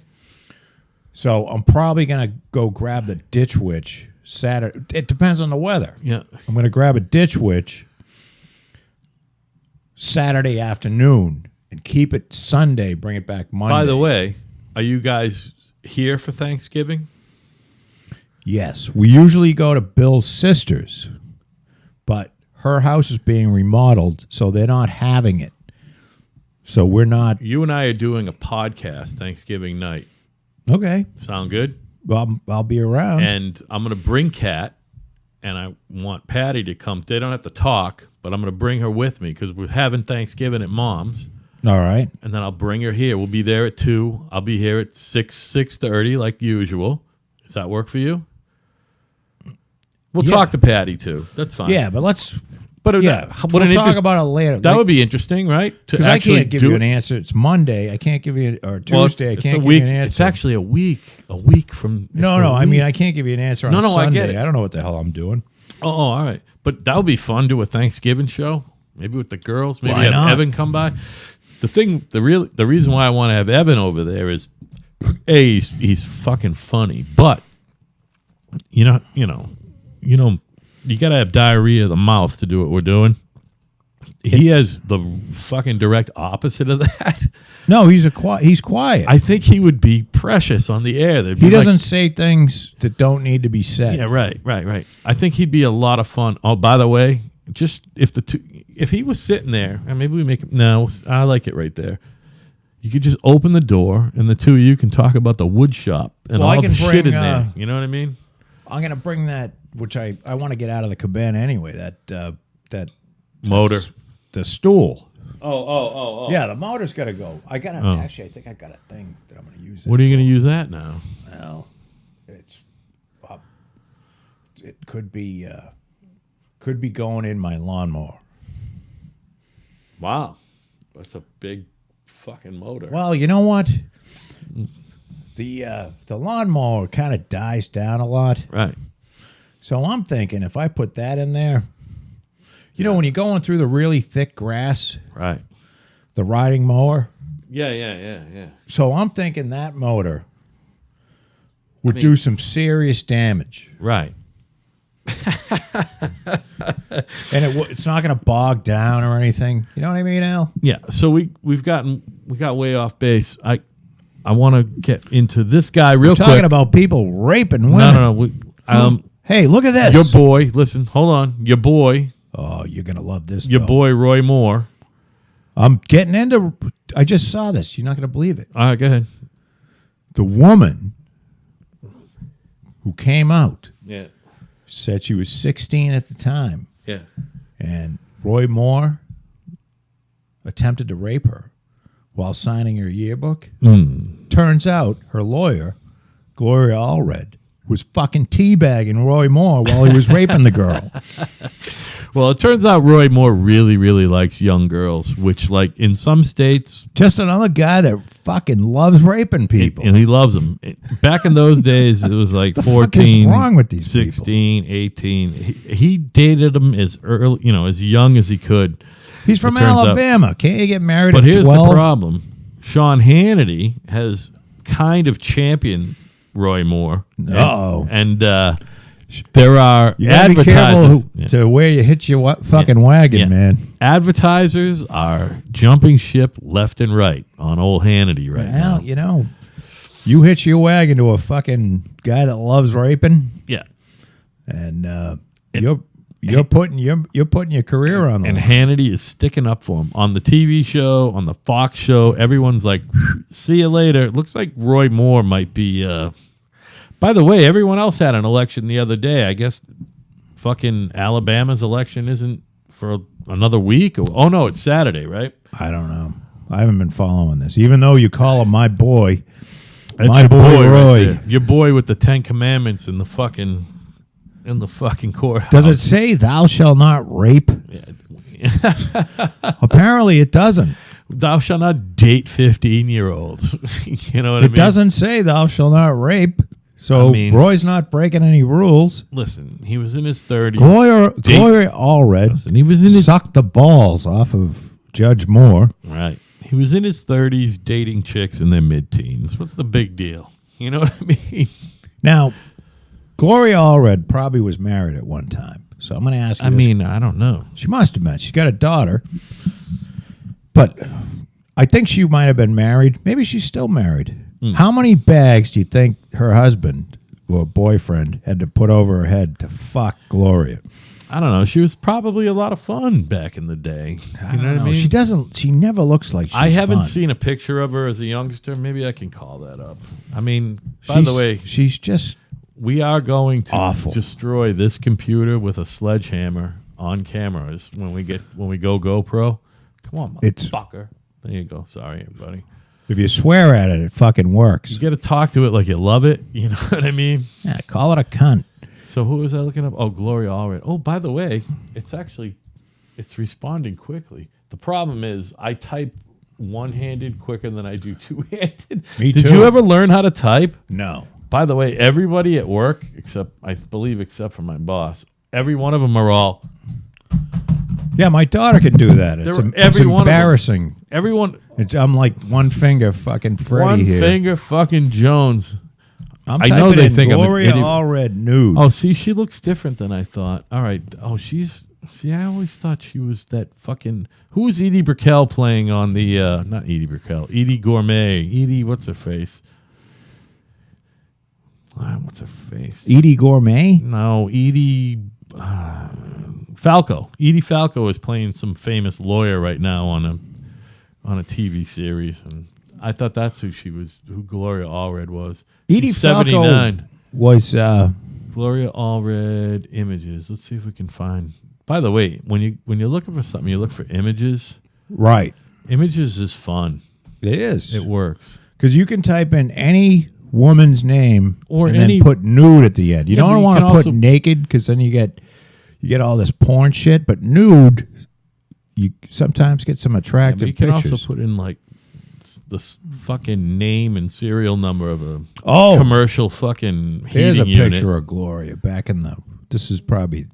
B: So I'm probably gonna go grab the Ditch Witch Saturday. It depends on the weather.
A: Yeah.
B: I'm gonna grab a Ditch Witch Saturday afternoon and keep it Sunday. Bring it back Monday.
A: By the way, are you guys here for Thanksgiving?
B: yes, we usually go to Bill's sister's, but her house is being remodeled, so they're not having it. So we're not.
A: You and I are doing a podcast Thanksgiving night.
B: Okay.
A: Sound good?
B: Well, I'll be around.
A: And I'm going to bring Kat, and I want Patty to come. They don't have to talk, but I'm going to bring her with me because we're having Thanksgiving at Mom's.
B: All right.
A: And then I'll bring her here. We'll be there at 2. I'll be here at 6:30 like usual. Does that work for you? We'll
B: Yeah.
A: talk to Patty, too. That's fine.
B: Yeah, but let's.
A: But
B: Yeah,
A: what
B: we'll
A: an
B: talk
A: interest-
B: about it later.
A: that would be interesting, right?
B: Because I can't give you an answer. It's Monday. I can't give you or Tuesday.
A: Well,
B: I
A: it's
B: can't
A: a
B: give
A: week.
B: you an answer.
A: It's actually a week from.
B: no. I mean, I can't give you an answer on
A: No, I
B: Sunday.
A: get it.
B: I don't know what the hell I'm doing.
A: Oh, all right. But that would be fun. Do a Thanksgiving show, maybe with the girls. Maybe
B: Why
A: have
B: not?
A: Evan come by. The reason why I want to have Evan over there is, he's fucking funny, but you got to have diarrhea of the mouth to do what we're doing. He has the fucking direct opposite of that.
B: No, he's quiet.
A: I think he would be precious on the air.
B: He doesn't say things that don't need to be said.
A: Yeah, right. I think he'd be a lot of fun. Oh, by the way, just if he was sitting there, and maybe we make him. No, I like it right there. You could just open the door, and the two of you can talk about the wood shop and
B: Well, I
A: all
B: can
A: the shit
B: bring,
A: in there. You know what I mean?
B: I'm gonna bring that, which I want to get out of the cabana anyway. That
A: Motor.
B: the stool.
A: Oh.
B: Yeah, the motor's got to go. Actually, I think I got a thing that I'm gonna use.
A: What are you going to use that now?
B: Well, it could be going in my lawnmower.
A: Wow, that's a big fucking motor.
B: Well, you know what? The lawnmower kind of dies down a lot.
A: Right.
B: So I'm thinking if I put that in there, you know, when you're going through the really thick grass,
A: Right.
B: the riding mower.
A: Yeah.
B: So I'm thinking that motor would do some serious damage.
A: Right.
B: And it's not going to bog down or anything. You know what I mean, Al?
A: Yeah. So we got way off base. I want to get into this guy real quick.
B: Talking about people raping women.
A: No.
B: Hey, look at this.
A: Your boy. Listen. Hold on. Your boy.
B: Oh, you're going to love this.
A: Your
B: though.
A: boy Roy Moore.
B: I'm getting into. I just saw this. You're not going to believe it.
A: All right. Go ahead.
B: The woman who came out
A: Yeah.
B: said she was 16 at the time,
A: Yeah.
B: and Roy Moore attempted to rape her while signing her yearbook. Turns out her lawyer, Gloria Allred, was fucking teabagging Roy Moore while he was raping the girl.
A: Well, it turns out Roy Moore really, really likes young girls, which, like, in some states,
B: Just another guy that fucking loves raping people.
A: and he loves them. Back in those days, it was like
B: The fuck
A: 14,
B: is wrong with these
A: 16, 18. He dated them as early, as young as he could.
B: He's from
A: it turns out.
B: Alabama. Can't you get married
A: But
B: at
A: here's
B: 12?
A: the problem. Sean Hannity has kind of championed Roy Moore.
B: Uh-oh.
A: And there are
B: You gotta be
A: advertisers.
B: careful to where you hit your fucking wagon,
A: Yeah.
B: man.
A: Advertisers are jumping ship left and right on old Hannity right now.
B: Well, you know, you hitch your wagon to a fucking guy that loves raping,
A: Yeah.
B: and you're putting your career on the
A: And
B: line.
A: Hannity is sticking up for him on the TV show, on the Fox show. Everyone's like, "See you later." It looks like Roy Moore might be. By the way, everyone else had an election the other day. I guess fucking Alabama's election isn't for another week. Oh no, it's Saturday, right?
B: I don't know. I haven't been following this, even though you call him my boy.
A: That's
B: My
A: your
B: boy
A: right
B: Roy.
A: there. Your boy with the 10 Commandments in the fucking courthouse.
B: Does it say thou shalt not rape?
A: Yeah.
B: Apparently it doesn't.
A: Thou shalt not date 15-year-olds. You know what I mean?
B: It doesn't say thou shalt not rape. So
A: I mean-
B: Roy's not breaking any rules.
A: Listen, he was in his 30s.
B: Gloria Allred
A: Listen, he was in his
B: sucked the balls off of Judge Moore.
A: right. He was in his 30s dating chicks in their mid-teens. What's the big deal? You know what I mean?
B: Now, Gloria Allred probably was married at one time. So I'm going to ask you
A: I
B: this.
A: mean, I don't know.
B: She must have been. She's got a daughter. But I think she might have been married. Maybe she's still married. How many bags do you think her husband or boyfriend had to put over her head to fuck Gloria?
A: I don't know. She was probably a lot of fun back in the day. You know what I mean?
B: She never looks like she's
A: I haven't
B: fun.
A: seen a picture of her as a youngster. Maybe I can call that up. I mean, by the way,
B: she's just
A: we are going to
B: awful.
A: destroy this computer with a sledgehammer on cameras when we go GoPro. Come on, motherfucker. There you go. Sorry, everybody.
B: If you swear at it, it fucking works.
A: You got to talk to it like you love it. You know what I mean?
B: Yeah, call it a cunt.
A: So who was I looking up? Oh, Gloria Allred. Oh, by the way, it's responding quickly. The problem is I type one-handed quicker than I do two-handed.
B: Me
A: Did
B: too.
A: you ever learn how to type?
B: No.
A: By the way, everybody at work, except for my boss, every one of them are all.
B: Yeah, my daughter can do that. It's,
A: They're-
B: it's
A: every one of them.
B: embarrassing.
A: Everyone,
B: I'm like one finger fucking Freddy
A: one
B: here.
A: finger fucking Jones.
B: I'm
A: I know
B: typing
A: they
B: in
A: think I'm an
B: Gloria
A: idiot.
B: Allred nude.
A: Oh, see, she looks different than I thought. All right. Oh, see, I always thought she was that fucking. Who was Edie Brickell playing on the? Not Edie Brickell. Edie Gourmet. Edie, what's her face? What's her face?
B: Edie Gourmet?
A: No, Edie Falco. Edie Falco is playing some famous lawyer right now on a TV series, and I thought that's who Gloria Allred was.
B: Edie
A: She's
B: Falco
A: 79.
B: was
A: Gloria Allred images. Let's see if we can find. By the way, when you're looking for something, you look for images.
B: right.
A: Images is fun.
B: It is.
A: It works.
B: Because you can type in any woman's name
A: Or
B: and
A: any-
B: then put nude at the end. You
A: Yeah, but
B: don't
A: you
B: want to
A: can
B: put
A: also-
B: naked because then you get all this porn shit. But nude, you sometimes get some
A: Yeah,
B: attractive
A: but you can
B: pictures.
A: also put in like the fucking name and serial number of a
B: oh,
A: commercial fucking heating
B: here's a
A: unit.
B: picture of Gloria back in the. This is probably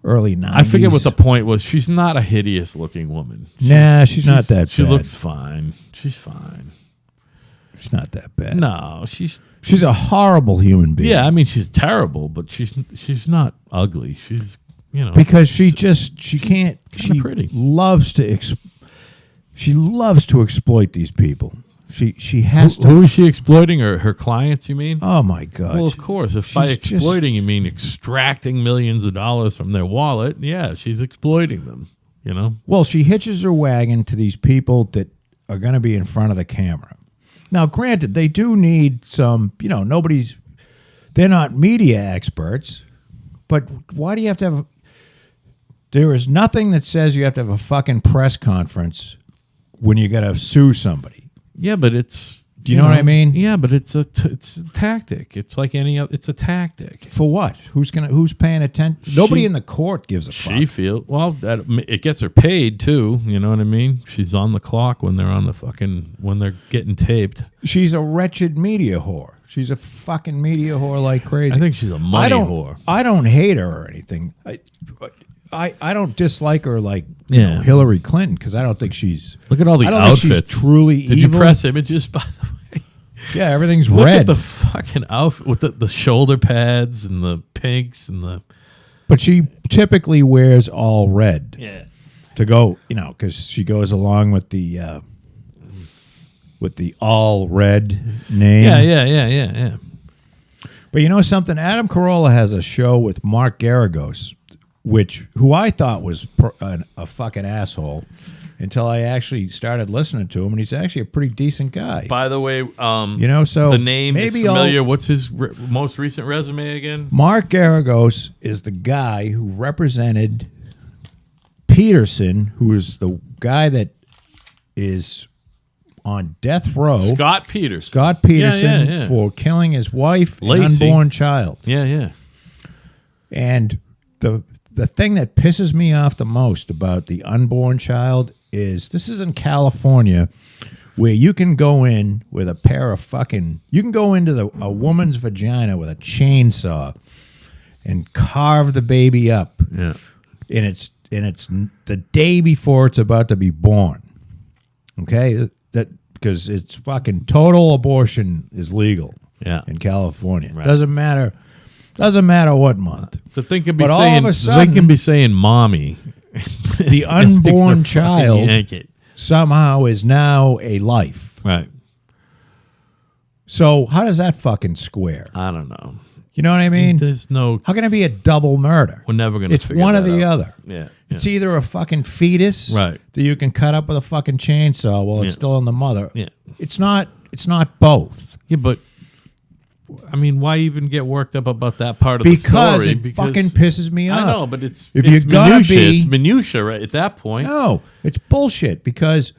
B: early 90s.
A: I forget what the point was. She's not a hideous looking woman.
B: Nah, she's not that
A: She
B: bad.
A: looks fine. She's fine.
B: She's not that bad.
A: No, she's
B: She's a horrible human being.
A: yeah. I mean, she's terrible, but she's not ugly. She's
B: because she can't. She
A: pretty.
B: loves to. She loves to exploit these people. She has to.
A: Who is she exploiting? Her clients? You mean?
B: Oh my God!
A: Well, of course. If by
B: she's just-
A: exploiting you mean extracting millions of dollars from their wallet, yeah, she's exploiting them. You know.
B: Well, she hitches her wagon to these people that are going to be in front of the camera. Now, granted, they do need some. They're not media experts, but why do you have to have? There is nothing that says you have to have a fucking press conference when you got to sue somebody.
A: Yeah, but it's.
B: Do you know what I mean?
A: Yeah, but it's a tactic. It's like any other. It's a tactic.
B: For what? Who's paying attention? Nobody in the court gives a fuck.
A: She feel well. It gets her paid too. You know what I mean? She's on the clock when they're when they're getting taped.
B: She's a wretched media whore. She's a fucking media whore like crazy.
A: I think she's a money whore.
B: I don't hate her or anything. I don't dislike her like
A: Yeah.
B: Hillary Clinton because I don't think she's.
A: Look at all the
B: I don't
A: outfits.
B: think she's truly
A: Did
B: evil.
A: you press images? By the way,
B: Yeah, everything's
A: look
B: red.
A: at the fucking outfit with the shoulder pads and the pinks and the.
B: But she typically wears all red
A: Yeah.
B: to go, because she goes along with the all red name.
A: Yeah.
B: But you know something? Adam Carolla has a show with Mark Garagos, who I thought was a fucking asshole until I actually started listening to him, and he's actually a pretty decent guy.
A: By the way,
B: So
A: the name is
B: maybe
A: familiar. What's his most recent resume again?
B: Mark Garagos is the guy who represented Peterson, who is the guy that is on death row.
A: Scott Peterson.
B: Scott Peterson
A: Yeah.
B: for killing his wife and
A: Lacey.
B: unborn child.
A: Yeah.
B: And the thing that pisses me off the most about the unborn child is this is in California, where you can go in with a pair of you can go into a woman's vagina with a chainsaw and carve the baby up.
A: Yeah.
B: And it's the day before it's about to be born. Okay? Because it's fucking total abortion is legal in California.
A: Right.
B: Doesn't matter what month.
A: The thing can
B: But all of a sudden-
A: saying mommy.
B: The unborn child
A: Yank it.
B: somehow is now a life.
A: Right.
B: So how does that fucking square?
A: I don't know.
B: You know what I mean?
A: There's no.
B: How can it be a double murder?
A: We're never gonna.
B: It's
A: figure
B: one or
A: that
B: the
A: out.
B: other.
A: Yeah.
B: It's either a fucking fetus
A: Right.
B: that you can cut up with a fucking chainsaw while it's
A: Yeah.
B: still in the mother.
A: Yeah.
B: It's not both.
A: Yeah, but I mean, why even get worked up about that part of
B: Because
A: the story?
B: it fucking pisses me off.
A: I know, but it's
B: If
A: it's
B: you're gonna
A: minutia.
B: be-
A: It's minutia, right? At that point,
B: No, it's bullshit because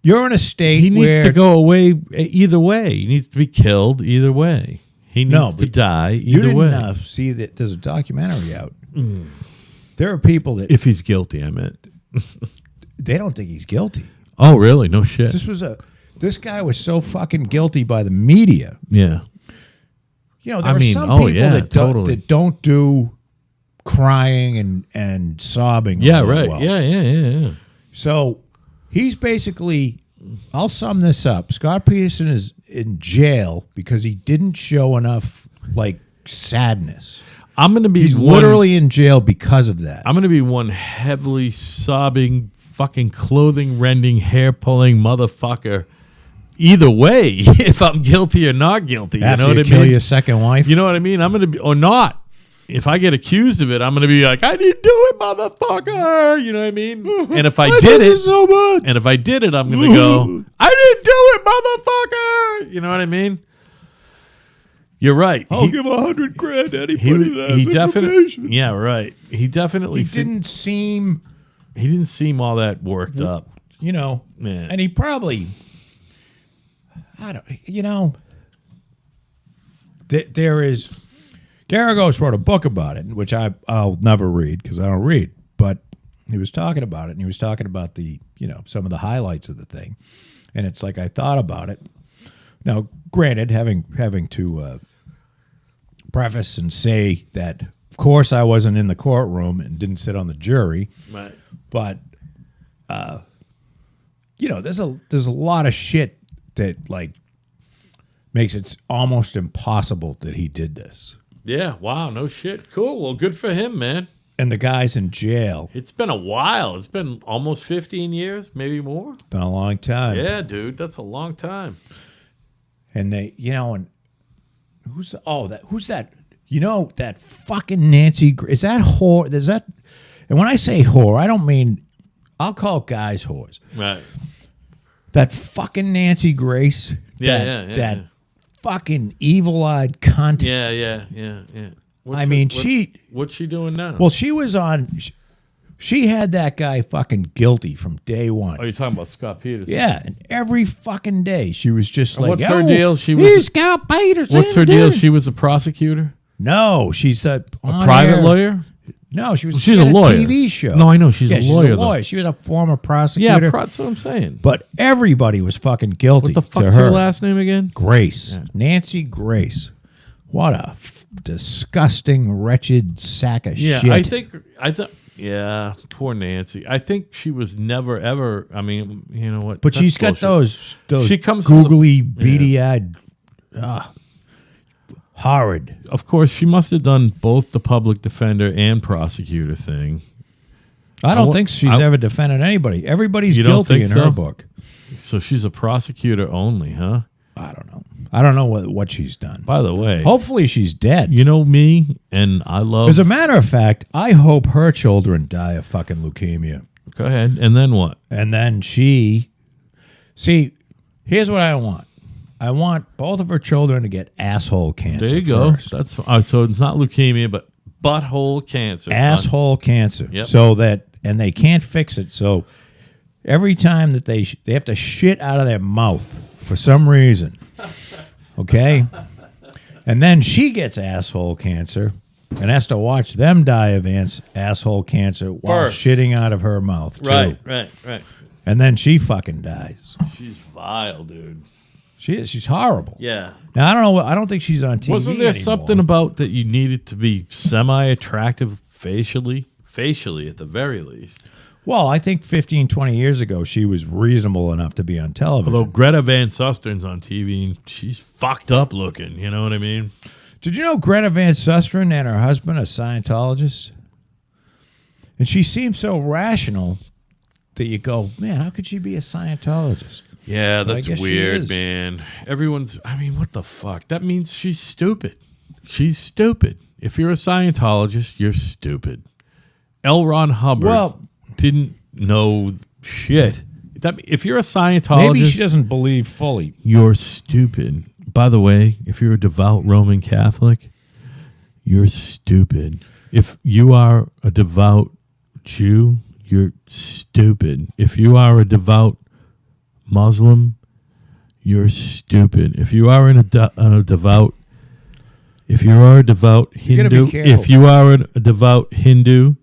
B: you're in a state
A: he needs
B: where
A: to go away either way. He needs to be killed either way. He needs
B: No,
A: to
B: but
A: die
B: you
A: either
B: didn't
A: way.
B: see that there's a documentary out. There are people that
A: If he's guilty, I meant.
B: they don't think he's guilty.
A: Oh, really? No shit.
B: This guy was so fucking guilty by the media.
A: Yeah.
B: You know, there
A: I
B: are
A: mean,
B: some
A: oh,
B: people
A: yeah,
B: that
A: totally.
B: don't do crying and sobbing.
A: Yeah.
B: all that
A: Right.
B: well.
A: Yeah.
B: So he's basically, I'll sum this up. Scott Peterson is in jail because he didn't show enough like sadness.
A: I'm gonna be
B: He's literally in jail because of that.
A: I'm gonna be one heavily sobbing, fucking clothing rending, hair pulling motherfucker. Either way, if I'm guilty or not guilty,
B: After
A: you know what I
B: kill
A: mean?
B: your second wife.
A: You know what I mean? I'm gonna be or not. If I get accused of it, I'm gonna be like, I didn't do it, motherfucker. You know what I mean? And if I did it,
B: so much.
A: and if I did it, I'm gonna go, I didn't do it, motherfucker. You know what I mean? You're right.
B: I'll give $100,000 to anybody that has
A: he definitely,
B: information.
A: yeah, right. He definitely
B: He didn't seem,
A: He didn't seem all that worked up.
B: you know,
A: Yeah.
B: and he probably, I don't, you know, there is, Garagos wrote a book about it, which I'll never read because I don't read, but he was talking about it, and he was talking about the, you know, some of the highlights of the thing, and it's like I thought about it. Now, granted, having to preface and say that, of course, I wasn't in the courtroom and didn't sit on the jury,
A: Right.
B: but you know, there's a lot of shit that like makes it almost impossible that he did this.
A: Yeah. Wow. No shit. Cool. Well, good for him, man.
B: And the guy's in jail.
A: It's been a while. It's been almost 15 years, maybe more.
B: Been a long time.
A: Yeah, dude. That's a long time.
B: And they, you know, and who's that? You know, that fucking Nancy, is that whore? Is that, and when I say whore, I don't mean, I'll call guys whores.
A: Right.
B: That fucking Nancy Grace.
A: Yeah,
B: that fucking evil-eyed cunt.
A: Yeah. What's she doing now?
B: Well, she was on, she had that guy fucking guilty from day one.
A: Oh, you're talking about Scott Peterson?
B: Yeah, and every fucking day she was just like,
A: what's her
B: "Oh,
A: deal? She was-
B: here's Scott Peterson.
A: What's her deal?
B: dude."
A: She was a prosecutor?
B: No, she's a
A: Private lawyer?
B: No, she was.
A: She's
B: she had
A: a lawyer.
B: TV show.
A: No, I know. She's a
B: She's
A: lawyer,
B: a
A: though.
B: lawyer. She was a former
A: Yeah,
B: prosecutor.
A: that's what I'm saying.
B: But everybody was fucking guilty.
A: What the
B: to
A: fuck's
B: her
A: her last name again?
B: Grace. Nancy Grace. What a disgusting, wretched sack of
A: Yeah,
B: shit.
A: I thought. Yeah, poor Nancy. I think she was never ever. I mean, you know what?
B: But
A: That's
B: she's got
A: bullshit.
B: those
A: She comes from the-
B: googly, beady-eyed, horrid.
A: Of course, she must have done both the public defender and prosecutor thing.
B: I don't
A: wa-
B: think she's
A: I-
B: ever defended anybody. Everybody's
A: You don't
B: guilty
A: think
B: in her
A: so?
B: book.
A: So she's a prosecutor only, huh?
B: I don't know. I don't know what she's done.
A: By the way,
B: Hopefully she's dead.
A: you know me, and I love.
B: As a matter of fact, I hope her children die of fucking leukemia.
A: Go ahead, and then what?
B: And then here's what I want. I want both of her children to get asshole cancer.
A: There you go.
B: first.
A: That's so it's not leukemia, but butthole cancer. son.
B: Asshole cancer.
A: Yep.
B: So that, and they can't fix it. So every time that they have to shit out of their mouth for some reason. Okay? And then she gets asshole cancer and has to watch them die of asshole cancer while
A: First.
B: shitting out of her mouth, too.
A: Right.
B: And then she fucking dies.
A: She's vile, dude.
B: She is. She's horrible.
A: Yeah.
B: Now, I don't know. I don't think she's on TV
A: Wasn't there
B: anymore.
A: something about that you needed to be semi-attractive facially? Facially, at the very least.
B: Well, I think 15, 20 years ago, she was reasonable enough to be on television.
A: Although Greta Van Sustern's on TV and she's fucked up looking, you know what I mean?
B: Did you know Greta Van Susteren and her husband are Scientologists? And she seems so rational that you go, man, how could she be a Scientologist?
A: Yeah,
B: But I
A: that's
B: guess she
A: weird,
B: is.
A: man. I mean, what the fuck? That means she's stupid. She's stupid. If you're a Scientologist, you're stupid. L. Ron Hubbard didn't know shit. If you're a Scientologist,
B: Maybe she doesn't believe fully.
A: you're stupid. By the way, if you're a devout Roman Catholic, you're stupid. If you are a devout Jew, you're stupid. If you are a devout Muslim, you're stupid. If you are a devout Hindu,
B: be careful.
A: if you are a devout Hindu,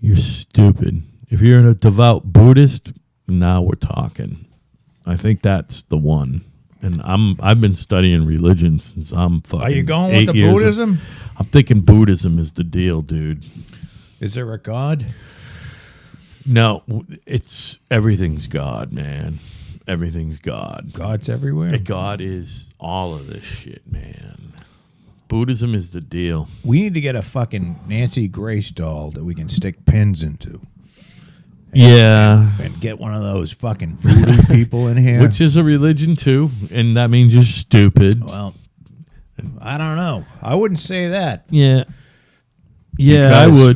A: you're stupid. If you're a devout Buddhist, now we're talking. I think that's the one. And I've been studying religion since I'm fucking.
B: Are you going with
A: 8
B: the
A: years of-
B: Buddhism?
A: I'm thinking Buddhism is the deal, dude.
B: Is there a God?
A: No, it's everything's God, man. Everything's God.
B: God's everywhere.
A: God is all of this shit, man. Buddhism is the deal.
B: We need to get a fucking Nancy Grace doll that we can stick pins into.
A: Yeah.
B: And get one of those fucking voodoo people in here.
A: Which is a religion too, and that means you're stupid.
B: Well, I don't know. I wouldn't say that.
A: Yeah. Yeah,
B: Because-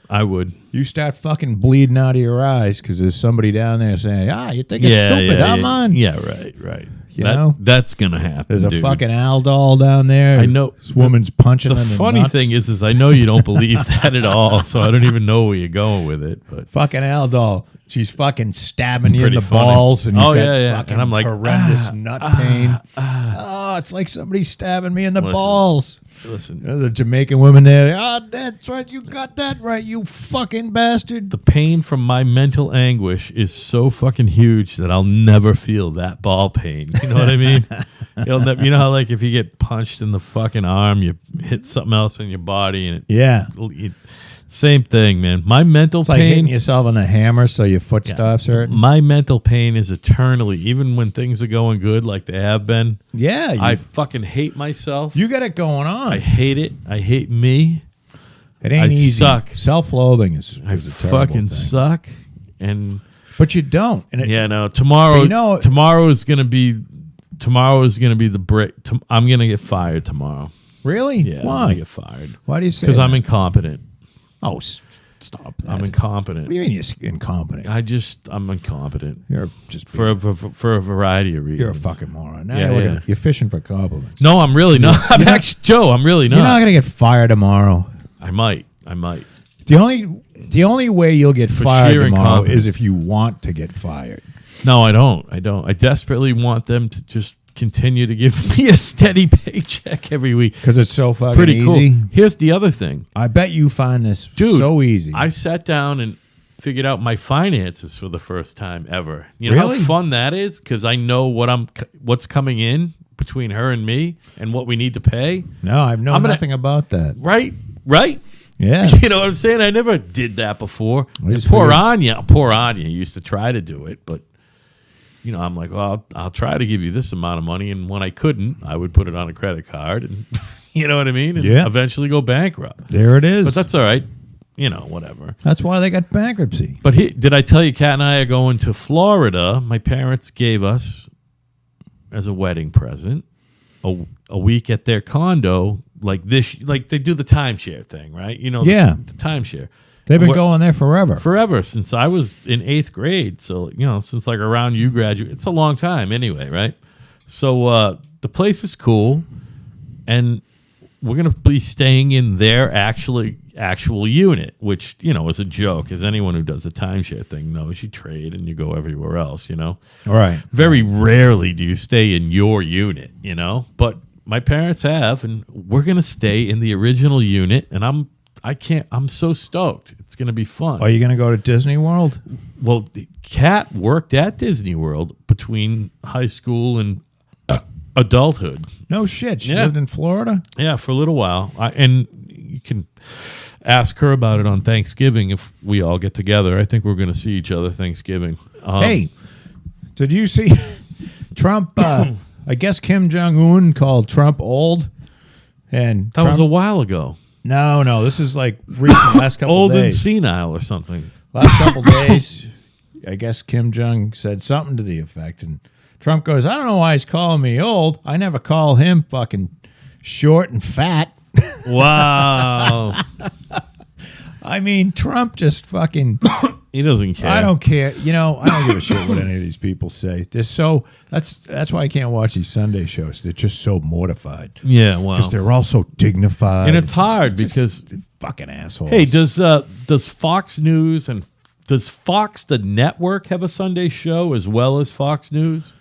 A: I would.
B: You start fucking bleeding out of your eyes because there's somebody down there saying, you think it's stupid, I'm on.
A: Yeah, right.
B: You know?
A: That's gonna happen.
B: There's a
A: dude.
B: fucking Al doll down there.
A: I know.
B: This woman's punching
A: The
B: in the
A: funny
B: nuts.
A: thing is I know you don't believe that at all, so I don't even know where you're going with it. But
B: Fucking Al doll. She's fucking stabbing you in
A: pretty
B: the
A: funny.
B: balls, and you've
A: Oh,
B: got
A: yeah.
B: fucking
A: And I'm like,
B: horrendous nut pain. It's like somebody stabbing me in the
A: Listen.
B: balls.
A: listen,
B: There's a Jamaican woman there. That's right. You got that right, you fucking bastard.
A: the pain from my mental anguish is so fucking huge that I'll never feel that ball pain. You know what I mean? You know how like if you get punched in the fucking arm, you hit something else in your body, and same thing, man. My mental
B: It's like
A: pain.
B: hitting yourself on a hammer so your foot stops hurting.
A: My mental pain is eternally, even when things are going good like they have been.
B: Yeah,
A: I fucking hate myself.
B: you got it going on.
A: I hate it. I hate me.
B: It ain't
A: I
B: easy.
A: suck.
B: Self-loathing is
A: I
B: a terrible
A: fucking
B: thing.
A: suck. And
B: But you don't. And it,
A: yeah, no. Tomorrow,
B: You know-
A: tomorrow is gonna be the break. I'm gonna get fired tomorrow.
B: Really?
A: Yeah, I'm
B: Why?
A: gonna get fired
B: Why do you say
A: because
B: that?
A: I'm incompetent.
B: Oh, stop that.
A: I'm
B: What
A: incompetent.
B: do you mean you're incompetent?
A: I'm incompetent
B: You're just
A: for a variety of reasons.
B: you're a fucking moron. Now
A: Yeah,
B: you're,
A: yeah.
B: you're fishing for compliments.
A: No, I'm really not. I'm actually Joe. I'm really
B: You're not
A: not.
B: gonna get fired tomorrow.
A: I might.
B: The only way you'll get fired
A: sheer
B: tomorrow
A: incompetence.
B: is if you want to get fired.
A: No, I don't. I desperately want them to just continue to give me a steady paycheck every week.
B: Because it's so fucking
A: Pretty
B: easy.
A: cool. Here's the other thing.
B: I bet you find this
A: Dude,
B: so easy.
A: I sat down and figured out my finances for the first time ever. You know
B: Really?
A: how fun that is? Because I know what's coming in between her and me and what we need to pay.
B: no, I know
A: I'm gonna-
B: nothing about that.
A: Right?
B: Yeah.
A: You know what I'm saying? I never did that before.
B: I just
A: Poor
B: figured-
A: Anya used to try to do it, but you know, I'm like, well, I'll try to give you this amount of money, and when I couldn't, I would put it on a credit card, and you know what I mean? And
B: Yeah.
A: eventually go bankrupt.
B: There it is.
A: But that's all right. You know, whatever.
B: That's why they got bankruptcy.
A: But did I tell you, Kat and I are going to Florida? My parents gave us as a wedding present a week at their condo, like they do the timeshare thing, right? You know,
B: Yeah.
A: the timeshare.
B: They've been
A: We're-
B: going there forever.
A: since I was in 8th grade. So, you know, since like around you graduate, it's a long time anyway, right? So the place is cool, and we're going to be staying in their actual unit, which, is a joke, as anyone who does the timeshare thing knows. You trade and you go everywhere else,
B: All right.
A: Very rarely do you stay in your unit, But my parents have, and we're going to stay in the original unit, and I'm so stoked. It's going to be fun.
B: Are you going to go to Disney World?
A: Well, Kat worked at Disney World between high school and adulthood.
B: No shit. She lived in Florida?
A: Yeah, for a little while. And you can ask her about it on Thanksgiving if we all get together. I think we're going to see each other Thanksgiving.
B: Hey, did you see Trump? I guess Kim Jong-un called Trump old. And
A: that was a while ago.
B: No. This is like recent, last couple
A: old
B: days.
A: Old and senile or something.
B: Last couple days, I guess Kim Jong said something to the effect. And Trump goes, I don't know why he's calling me old. I never call him fucking short and fat.
A: Wow.
B: I mean, Trump just fucking...
A: He doesn't care.
B: I don't care. I don't give a shit what any of these people say. They're so... That's why I can't watch these Sunday shows. They're just so mortified.
A: Yeah, well...
B: Because they're all so dignified.
A: And it's hard because...
B: Fucking assholes.
A: Hey, does Fox News and... Does Fox, the network, have a Sunday show as well as Fox News?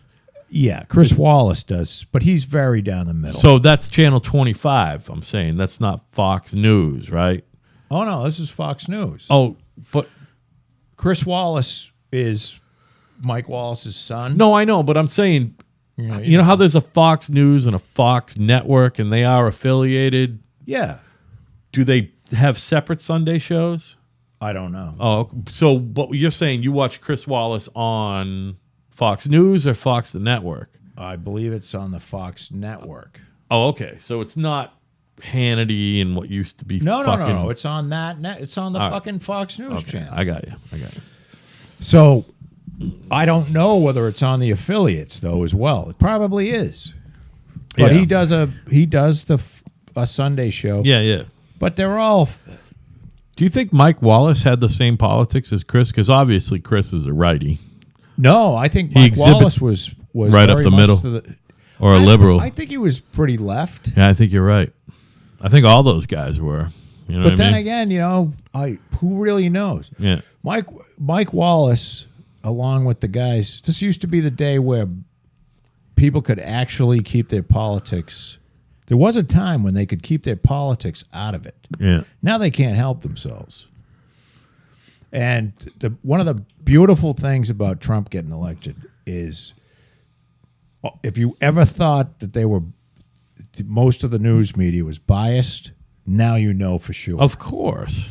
B: Yeah, Chris Wallace does, but he's very down the middle.
A: So that's Channel 25, I'm saying. That's not Fox News, right?
B: Oh, no, this is Fox News.
A: Oh, but...
B: Chris Wallace is Mike Wallace's son.
A: No, I know, but I'm saying, you know how there's a Fox News and a Fox Network, and they are affiliated?
B: Yeah.
A: Do they have separate Sunday shows?
B: I don't know.
A: Oh, so but you're saying you watch Chris Wallace on Fox News or Fox the Network?
B: I believe it's on the Fox Network.
A: Oh, okay. So it's not Hannity and what used to be
B: No. It's on that it's on the fucking Fox News channel.
A: I got you.
B: So I don't know whether it's on the affiliates though as well. It probably is. But he does a Sunday show.
A: Yeah.
B: But they're all...
A: Do you think Mike Wallace had the same politics as Chris? Because obviously Chris is a righty.
B: No, I think Mike Wallace was
A: right up the middle. Or a liberal.
B: I think he was pretty left.
A: Yeah, I think you're right. I think all those guys were. You know
B: but
A: what I
B: then
A: mean?
B: again, who really knows?
A: Yeah.
B: Mike Wallace, along with the guys, this used to be the day where people could actually keep their politics. There was a time when they could keep their politics out of it.
A: Yeah.
B: Now they can't help themselves. And one of the beautiful things about Trump getting elected is, if you ever thought that most of the news media was biased, now you know for sure.
A: Of course.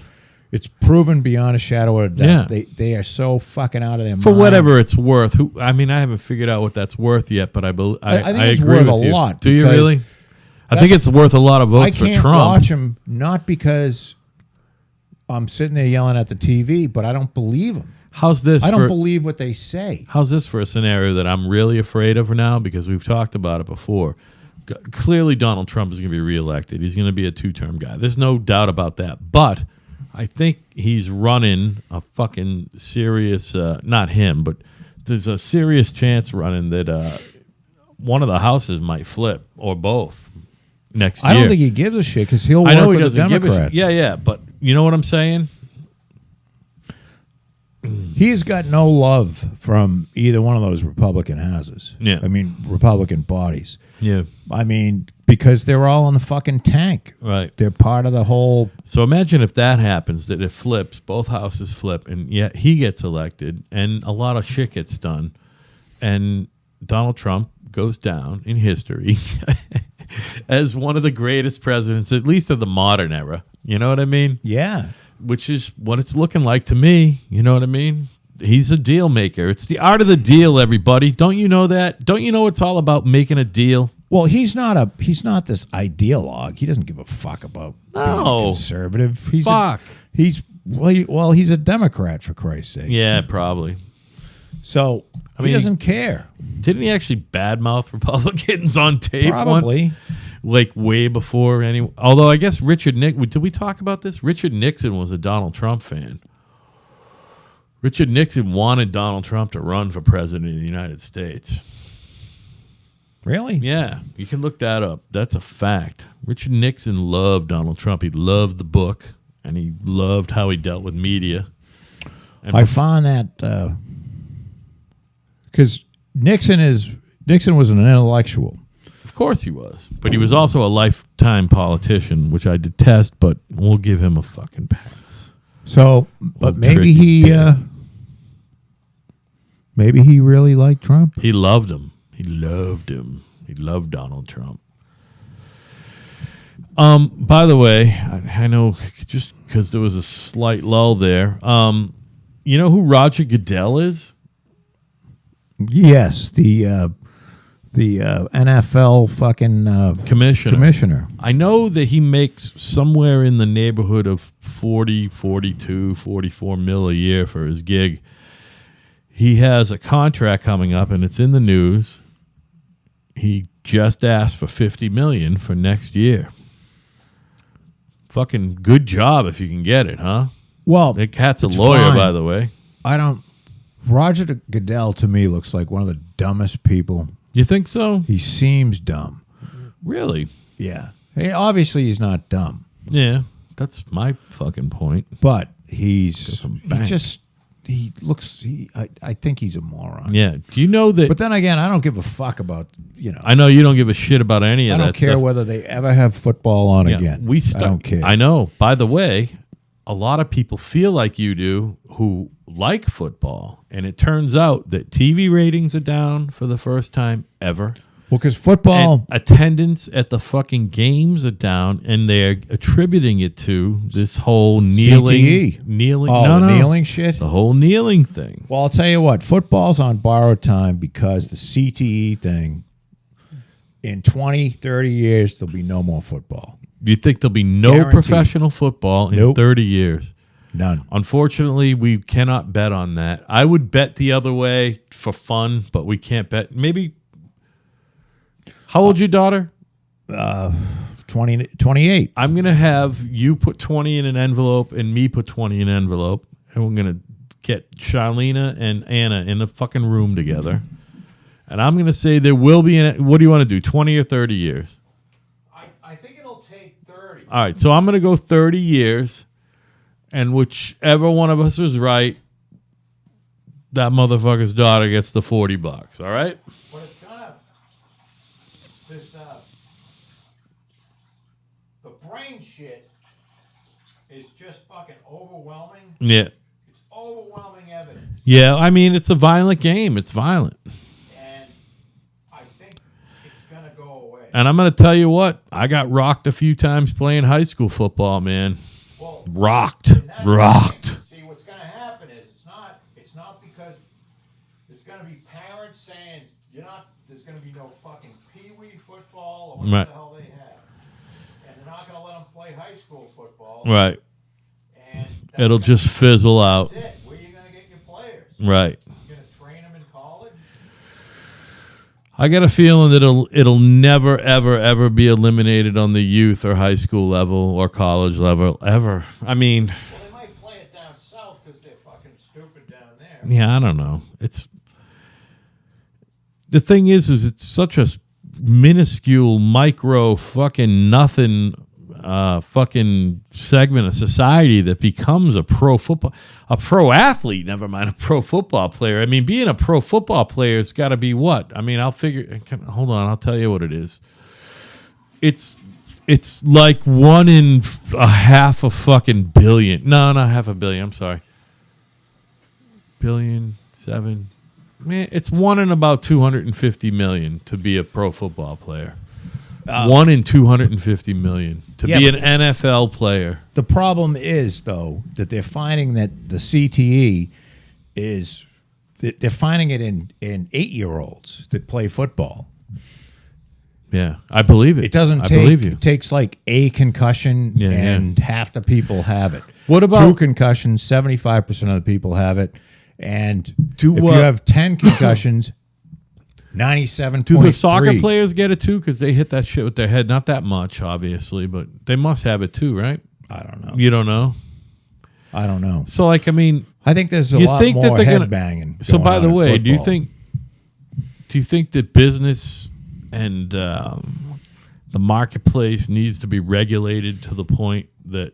B: It's proven beyond a shadow of a doubt.
A: Yeah.
B: They are so fucking out of their mind.
A: For whatever it's worth. I haven't figured out what that's worth yet, but I think
B: it's
A: agree
B: worth
A: with
B: a
A: you.
B: lot.
A: Do you really? I think it's worth a lot of votes for Trump.
B: I can't watch him, not because I'm sitting there yelling at the TV, but I don't believe him.
A: How's this?
B: I don't believe what they say.
A: How's this for a scenario that I'm really afraid of now? Because we've talked about it before. Clearly, Donald Trump is going to be reelected. He's going to be a two-term guy. There's no doubt about that. But I think he's running a fucking serious, not him, but there's a serious chance running that one of the houses might flip, or both, next year.
B: I don't think he gives a shit because he'll work
A: I know he
B: with the
A: doesn't give a
B: Democrats.
A: shit. Yeah, but you know what I'm saying?
B: He's got no love from either one of those Republican houses.
A: Yeah.
B: I mean, Republican bodies.
A: Yeah.
B: I mean, because they're all in the fucking tank.
A: Right.
B: They're part of the whole...
A: So imagine if that happens, that it flips, both houses flip, and yet he gets elected, and a lot of shit gets done, and Donald Trump goes down in history as one of the greatest presidents, at least of the modern era. You know what I mean?
B: Yeah.
A: Which is what it's looking like to me. You know what I mean? He's a deal maker. It's the art of the deal, everybody. Don't you know that? Don't you know it's all about making a deal?
B: Well, he's not this ideologue. He doesn't give a fuck about being conservative. He's a Democrat, for Christ's sake.
A: Yeah, probably.
B: So he doesn't care.
A: Didn't he actually badmouth Republicans on tape
B: Probably.
A: once? Like way before any. Although I guess did we talk about this? Richard Nixon was a Donald Trump fan. Richard Nixon wanted Donald Trump to run for president of the United States.
B: Really?
A: Yeah, you can look that up. That's a fact. Richard Nixon loved Donald Trump. He loved the book, and he loved how he dealt with media. And
B: I found that because Nixon was an intellectual.
A: of course he was, but he was also a lifetime politician, which I detest. But we'll give him a fucking pass.
B: So, but
A: Old
B: maybe
A: tricky
B: he
A: dick.
B: maybe he really liked Trump.
A: He loved him. He loved him. He loved Donald Trump. By the way, I know just because there was a slight lull there. You know who Roger Goodell is?
B: Yes, the NFL fucking commissioner.
A: I know that he makes somewhere in the neighborhood of 40, 42, 44 mil a year for his gig. He has a contract coming up, and it's in the news. He just asked for $50 million for next year. Fucking good job if you can get it, huh?
B: Well,
A: The cat's a
B: it's
A: lawyer,
B: fine.
A: by the way.
B: Roger Goodell to me looks like one of the dumbest people.
A: You think so?
B: He seems dumb.
A: Really?
B: Yeah. Hey, obviously he's not dumb,
A: Yeah, that's my fucking point.
B: but
A: some bank.
B: I think he's a moron.
A: Yeah. Do you know that?
B: But then again, I don't give a fuck about,
A: I know you don't give a shit about any of
B: I
A: that
B: don't care
A: stuff.
B: whether they ever have football on
A: Yeah,
B: again.
A: I
B: I don't care.
A: I know. By the way, a lot of people feel like you do who like football, and it turns out that TV ratings are down for the first time ever.
B: Well, because football,
A: And attendance at the fucking games are down, and they're attributing it to this whole kneeling,
B: CTE.
A: kneeling,
B: the kneeling shit.
A: the whole kneeling thing.
B: Well, I'll tell you what, football's on borrowed time because the CTE thing, in 20, 30 years, there'll be no more football.
A: Do you think there'll be no
B: Guaranteed.
A: professional football in
B: Nope.
A: 30 years?
B: None.
A: Unfortunately, we cannot bet on that. I would bet the other way for fun, but we can't bet. Maybe. How old's your daughter?
B: 28.
A: I'm going to have you put 20 in an envelope and me put 20 in an envelope. And we're going to get Charlena and Anna in a fucking room together. And I'm going to say there will be, what do you want to do, 20 or 30 years?
B: I think it'll take 30.
A: All right, so I'm going to go 30 years. And whichever one of us is right, that motherfucker's daughter gets the $40. All right?
B: But it's gonna, the brain shit is just fucking overwhelming.
A: Yeah.
B: It's overwhelming evidence.
A: Yeah, I mean, it's a violent game. It's violent.
B: And I think it's gonna go away.
A: And I'm going to tell you what, I got rocked a few times playing high school football, man.
B: Well,
A: Rocked.
B: and that's the
A: Rocked.
B: thing. See, what's gonna happen is it's not because there's gonna be parents saying there's gonna be no fucking pee-wee football or whatever
A: Right.
B: the hell they have. And they're not gonna let them play high school football.
A: Right.
B: And
A: It'll just fizzle out.
B: that's it. Where are you gonna get your players?
A: Right.
B: You're gonna train them in college?
A: I got a feeling that it'll never, ever, ever be eliminated on the youth or high school level or college level, ever. I mean,
B: Well, they might play it down south because they're fucking stupid down there.
A: yeah, I don't know. The thing is it's such a minuscule, micro, fucking nothing, fucking segment of society that becomes a pro athlete. Never mind a pro football player. I mean, being a pro football player has got to be what? I mean, hold on, I'll tell you what it is. It's like 1 in a half a fucking billion. No, not half a billion. I'm sorry. Billion, 7. Man, it's 1 in about 250 million to be a pro football player. 1 in 250 million to
B: Yeah,
A: be an NFL player.
B: The problem is, though, that they're finding that the CTE is they're finding it in 8-year-olds that play football.
A: Yeah, I believe it.
B: It doesn't
A: I
B: take.
A: believe you.
B: It takes like a concussion,
A: Yeah,
B: and half the people have it.
A: What about
B: 2 concussions? 75% of the people have it, and if you
A: what?
B: have 10 concussions, 97.
A: Do the soccer players get it too? Because they hit that shit with their head. Not that much, obviously, but they must have it too, right?
B: I don't know.
A: You don't know.
B: I don't know.
A: So, like, I mean,
B: I think there's a
A: You
B: lot
A: think that
B: more
A: they're
B: head
A: gonna-
B: banging.
A: so
B: going
A: by
B: on
A: the
B: in
A: way, do you
B: football.
A: think that business and the marketplace needs to be regulated to the point that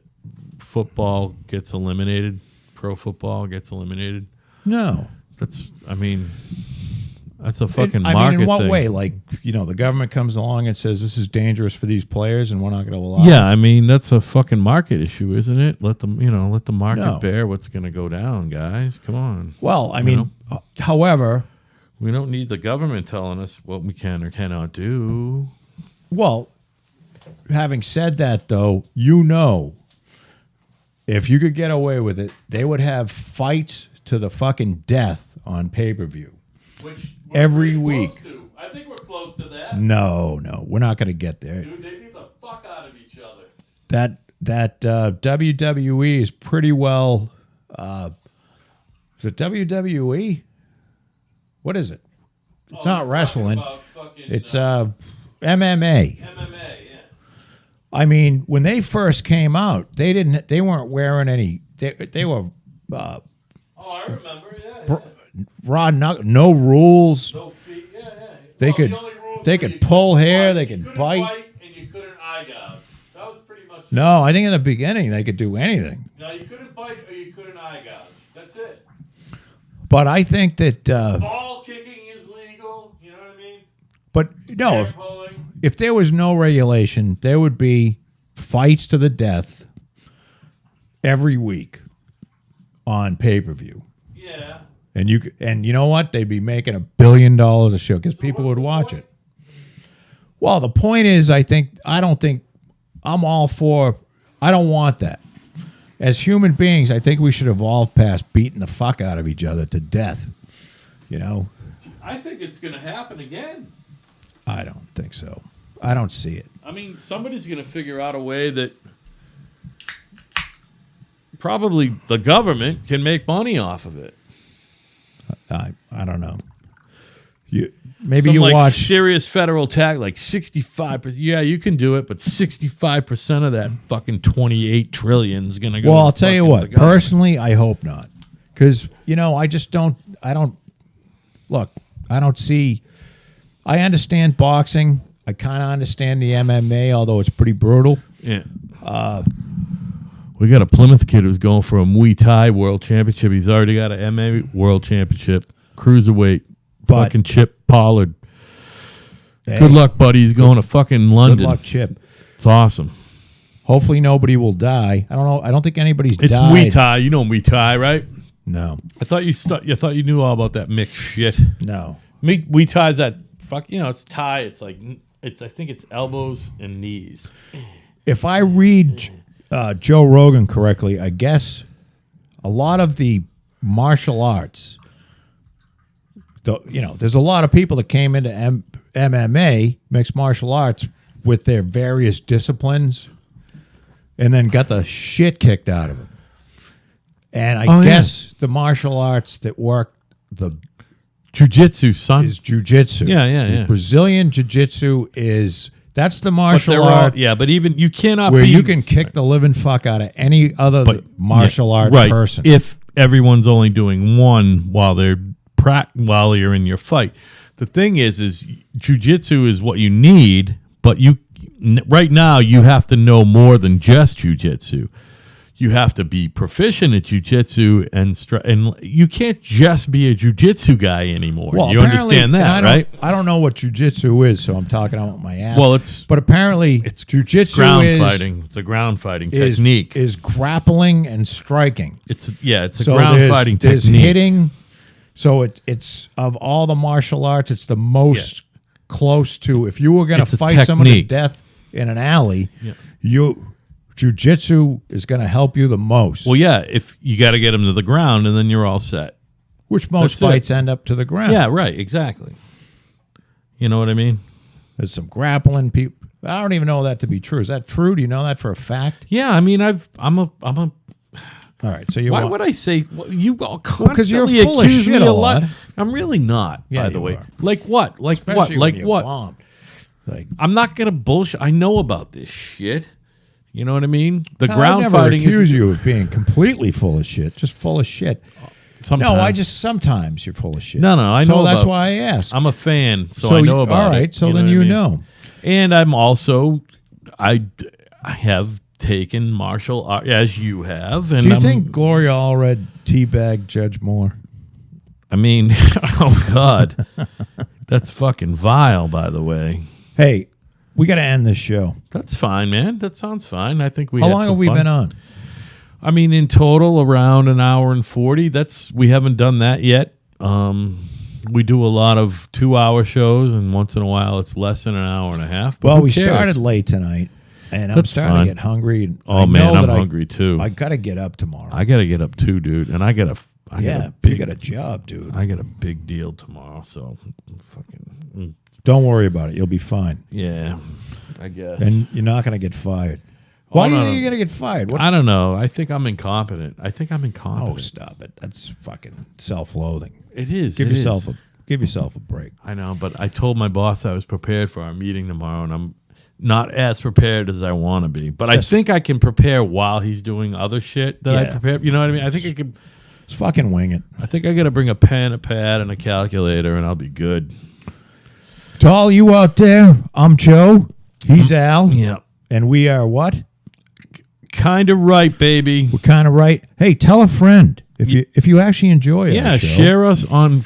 A: football gets eliminated, pro football gets eliminated.
B: No.
A: That's a fucking market
B: I mean, in what
A: thing.
B: way? Like, the government comes along and says this is dangerous for these players, and we're not going to allow.
A: Yeah, I mean that's a fucking market issue, isn't it? Let the market
B: No.
A: bear what's going to go down, guys. Come on.
B: Well, I mean, however,
A: We don't need the government telling us what we can or cannot do.
B: well, having said that, though, if you could get away with it, they would have fights to the fucking death on pay-per-view.
A: Which
B: Every week.
A: I think we're close to that.
B: No, we're not going to get there.
A: Dude, they beat the fuck out of each other.
B: That WWE is pretty well. Is it WWE? What is it? It's not wrestling. It's MMA.
A: MMA, yeah.
B: I mean, when they first came out, they weren't wearing any. They were
A: Oh, I remember. Yeah.
B: raw, no rules.
A: No feet. Yeah.
B: They
A: Well,
B: could
A: the only rules
B: they
A: were
B: could
A: you
B: pull
A: couldn't
B: hair.
A: fight,
B: They
A: you
B: could
A: couldn't
B: bite.
A: and you couldn't eye gouge. That was pretty much it.
B: No, I think in the beginning they could do anything.
A: No, you couldn't bite or you couldn't eye gouge. That's it.
B: But I think that.
A: Ball kicking is legal. You know what I mean?
B: But no,
A: Hair
B: if,
A: pulling.
B: if there was no regulation, there would be fights to the death every week on pay-per-view.
A: Yeah.
B: And you know what? They'd be making $1 billion a show because people would watch it. Well, the point is, I don't think I'm all for. I don't want that. As human beings, I think we should evolve past beating the fuck out of each other to death.
A: I think it's going to happen again.
B: I don't think so. I don't see it.
A: I mean, somebody's going to figure out a way that probably the government can make money off of it.
B: I don't know. You
A: Some,
B: you
A: like,
B: watch.
A: serious federal tax, like 65%. Yeah, you can do it, but 65% of that fucking 28 trillion is going to go.
B: Well,
A: to
B: I'll tell you
A: fucking
B: what.
A: the government.
B: Personally, I hope not, because I just don't. I don't look. I don't see. I understand boxing. I kind of understand the MMA, although it's pretty brutal.
A: Yeah. We got a Plymouth kid who's going for a Muay Thai world championship. He's already got an MMA world championship, cruiserweight.
B: But-
A: Fucking Chip Pollard.
B: Hey,
A: Good luck, buddy. He's going to fucking London.
B: Good luck, Chip.
A: It's awesome.
B: Hopefully, nobody will die. I don't know. I don't think anybody's
A: It's
B: died.
A: Muay Thai. You know Muay Thai, right?
B: No,
A: I thought you knew all about that mixed shit.
B: no.
A: Muay Thai's that fuck. It's Thai. It's like I think it's elbows and knees.
B: If I read Joe Rogan correctly, I guess a lot of the martial arts. There's a lot of people that came into MMA, mixed martial arts, with their various disciplines, and then got the shit kicked out of them. And I guess the martial arts that work the
A: Jiu-jitsu, son.
B: is jiu-jitsu.
A: Yeah.
B: Brazilian jiu-jitsu that's the
A: But
B: martial
A: they're
B: art
A: all, but even you cannot
B: where
A: be,
B: you can kick the living fuck out of any other martial art
A: right,
B: person.
A: if everyone's only doing one while while you're in your fight. The thing is jiu-jitsu is what you need, but right now you have to know more than just jiu-jitsu. You have to be proficient at jiu-jitsu and you can't just be a jiu-jitsu guy anymore.
B: Well,
A: You
B: apparently-
A: understand
B: and
A: that, right?
B: I don't know what jiu-jitsu is, so I'm talking out my ass.
A: Well,
B: but apparently
A: it's
B: jiu-jitsu
A: ground fighting. It's a ground fighting technique.
B: is grappling and striking.
A: It's a
B: So
A: ground fighting
B: there's
A: technique.
B: hitting. So it's of all the martial arts, it's the most close to. If you were going
A: It's
B: to
A: a
B: fight someone to
A: technique.
B: death in an alley,
A: Yeah.
B: jiu-jitsu is going to help you the most.
A: Well, yeah, if you got to get them to the ground, and then you're all set.
B: Which most
A: That's it.
B: fights end up to the ground.
A: Yeah, right, exactly. You know what I mean?
B: There's some grappling people. I don't even know that to be true. Is that true? Do you know that for a fact?
A: Yeah, I mean, I'm a.
B: All right. So you
A: Why
B: want,
A: would I say you all constantly
B: 'cause you're full of
A: accuse
B: shit
A: me
B: a
A: a lot?
B: lot.
A: I'm really not.
B: Yeah,
A: by the
B: you
A: way,
B: are.
A: like what? Like
B: especially
A: what?
B: when
A: Like
B: you
A: what?
B: bombed. Like
A: I'm not gonna bullshit. I know about this shit. You know what I mean? The
B: I
A: ground
B: never
A: fighting
B: accuse
A: is
B: you of being completely full of shit. Just full of shit.
A: sometimes.
B: No, I just sometimes you're full of shit.
A: No, I
B: So
A: know
B: that's
A: about-
B: why I asked.
A: I'm a fan, so I know about it.
B: All right. So
A: know
B: then
A: what I
B: you
A: mean?
B: know.
A: And I'm also I have taken martial art as you have. And
B: Do you think Gloria Allred teabagged Judge Moore?
A: I mean, oh God, that's fucking vile. By the way,
B: Hey, we got to end this show.
A: that's fine, man. That sounds fine. I think we.
B: How
A: had
B: long
A: some
B: have we
A: fun.
B: been on?
A: I mean, in total, around an hour and 40. We haven't done that yet. We do a lot of 2-hour shows, and once in a while, it's less than an hour and a half. But
B: Well,
A: who
B: we
A: cares?
B: started late tonight, and I'm
A: That's
B: starting
A: fine.
B: to get hungry. And
A: Oh
B: I
A: man,
B: know
A: I'm
B: that
A: hungry too.
B: I got to get up tomorrow.
A: I gotta get up too, dude, and I got a
B: you
A: big,
B: got a job, dude.
A: I got a big deal tomorrow. So, fucking
B: Don't worry about it. You'll be fine.
A: yeah, I guess.
B: And you're not going to get fired.
A: Oh,
B: Why do you
A: no,
B: think
A: no.
B: you're going to get fired? What?
A: I don't know. I think I'm incompetent.
B: Oh, stop it. That's fucking self-loathing.
A: It is.
B: Give
A: it
B: yourself
A: is.
B: give yourself a break.
A: I know, but I told my boss I was prepared for our meeting tomorrow, and I'm not as prepared as I want to be. But I
B: Just-
A: think I can prepare while he's doing other shit that I
B: Yeah.
A: prepare. You know what I mean? I think I could.
B: Just fucking wing it.
A: I think I got to bring a pen, a pad, and a calculator, and I'll be good.
B: To all you out there, I'm Joe. He's Al.
A: Yeah,
B: And we are what?
A: kind of right, baby.
B: We're kind of right. Hey, tell a friend if you actually enjoy it.
A: Yeah, share us on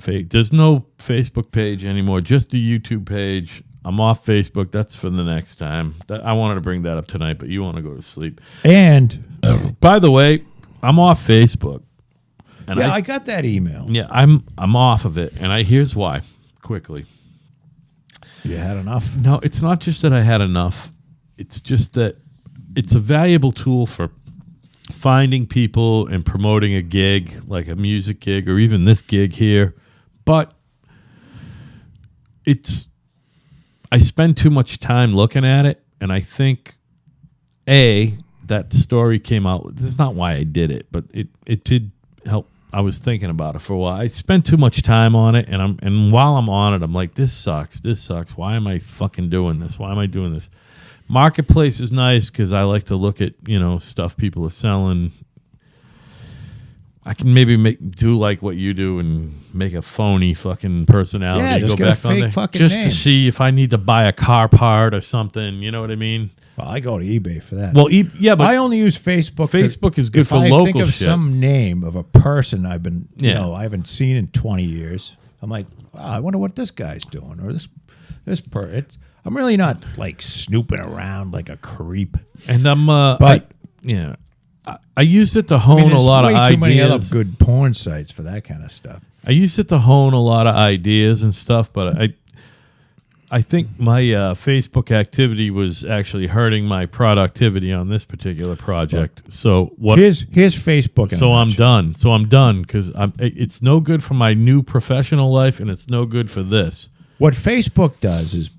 A: There's no Facebook page anymore, just a YouTube page. I'm off Facebook. That's for the next time. I wanted to bring that up tonight, but you want to go to sleep.
B: And
A: By the way, I'm off Facebook. And
B: yeah, I got that email.
A: yeah, I'm off of it, and here's why. Quickly.
B: You had enough.
A: No, it's not just that I had enough. It's just that it's a valuable tool for finding people and promoting a gig, like a music gig or even this gig here. But I spend too much time looking at it, and I think, that story came out. This is not why I did it, but it did help. I was thinking about it for a while. I spent too much time on it, and while I'm on it, I'm like, this sucks. Why am I fucking doing this? Why am I doing this? Marketplace is nice because I like to look at, stuff people are selling. I can maybe do like what you do and make a phony fucking personality.
B: Yeah, just
A: go
B: get a
A: back on
B: fake
A: there
B: fucking
A: just
B: name.
A: to see if I need to buy a car part or something. You know what I mean?
B: Well, I go to eBay for that.
A: Well, yeah, but
B: I only use Facebook.
A: Facebook is good
B: if
A: for
B: I
A: local
B: think of
A: shit.
B: some name of a person I've been,
A: Yeah.
B: I haven't seen in 20 years. I'm like, wow, I wonder what this guy's doing, or this I'm really not like snooping around like a creep.
A: and I'm
B: But-
A: I used it to hone
B: I mean,
A: a lot of
B: way too many other
A: ideas.
B: good porn sites for that kind of stuff.
A: I used it to hone a lot of ideas and stuff, but I think my Facebook activity was actually hurting my productivity on this particular project. So what?
B: Here's Facebook. in a
A: So I'm
B: nutshell.
A: done. So I'm done because it's no good for my new professional life, and it's no good for this.
B: What Facebook does is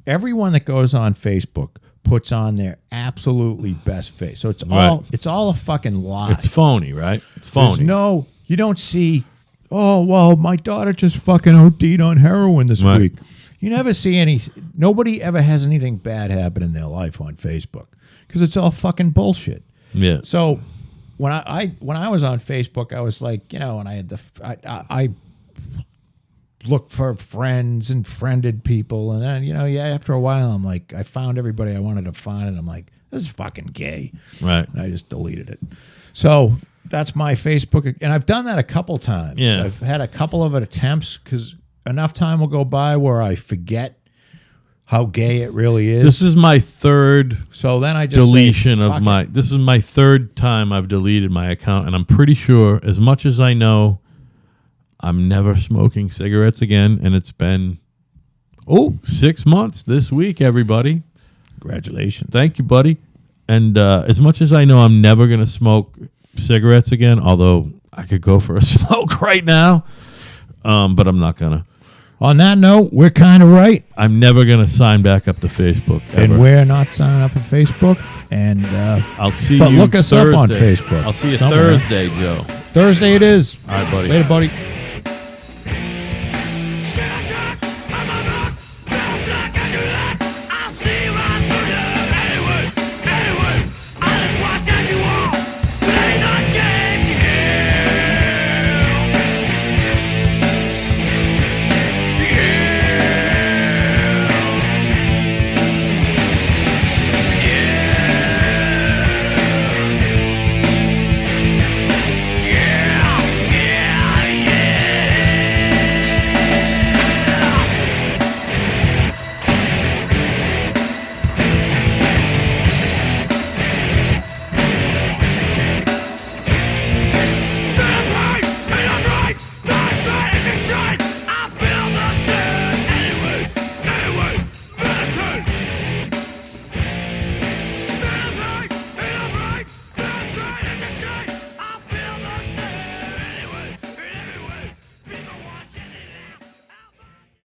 B: everyone that goes on Facebook puts on their absolutely best face. So it's
A: Right.
B: all a fucking lie.
A: It's phony, right? It's
B: There's
A: phony.
B: you don't see, oh, well, my daughter just fucking OD'd on heroin this
A: Right.
B: week. You never see nobody ever has anything bad happen in their life on Facebook because it's all fucking bullshit.
A: Yeah.
B: So when I was on Facebook, I was like, and I had I looked for friends and friended people, and then after a while, I'm like, I found everybody I wanted to find, and I'm like, this is fucking gay,
A: Right.
B: and I just deleted it. So that's my Facebook, and I've done that a couple times.
A: Yeah.
B: I've had a couple of attempts because enough time will go by where I forget how gay it really is.
A: This is my third
B: So then I just
A: deletion
B: say,
A: of
B: "Fuck it."
A: my. This is my third time I've deleted my account, and I'm pretty sure, as much as I know, I'm never smoking cigarettes again. And it's been 6 months this week, everybody.
B: Congratulations.
A: Thank you, buddy. And as much as I know, I'm never gonna smoke cigarettes again. Although I could go for a smoke right now, but I'm not gonna.
B: On that note, we're kind of right.
A: I'm never gonna sign back up to Facebook. Ever.
B: And we're not signing up for Facebook. And
A: I'll see
B: but
A: you
B: look us up on
A: Thursday.
B: Facebook
A: I'll see you
B: somewhere.
A: Thursday, Joe.
B: Thursday it is.
A: All right, buddy.
B: Later, buddy.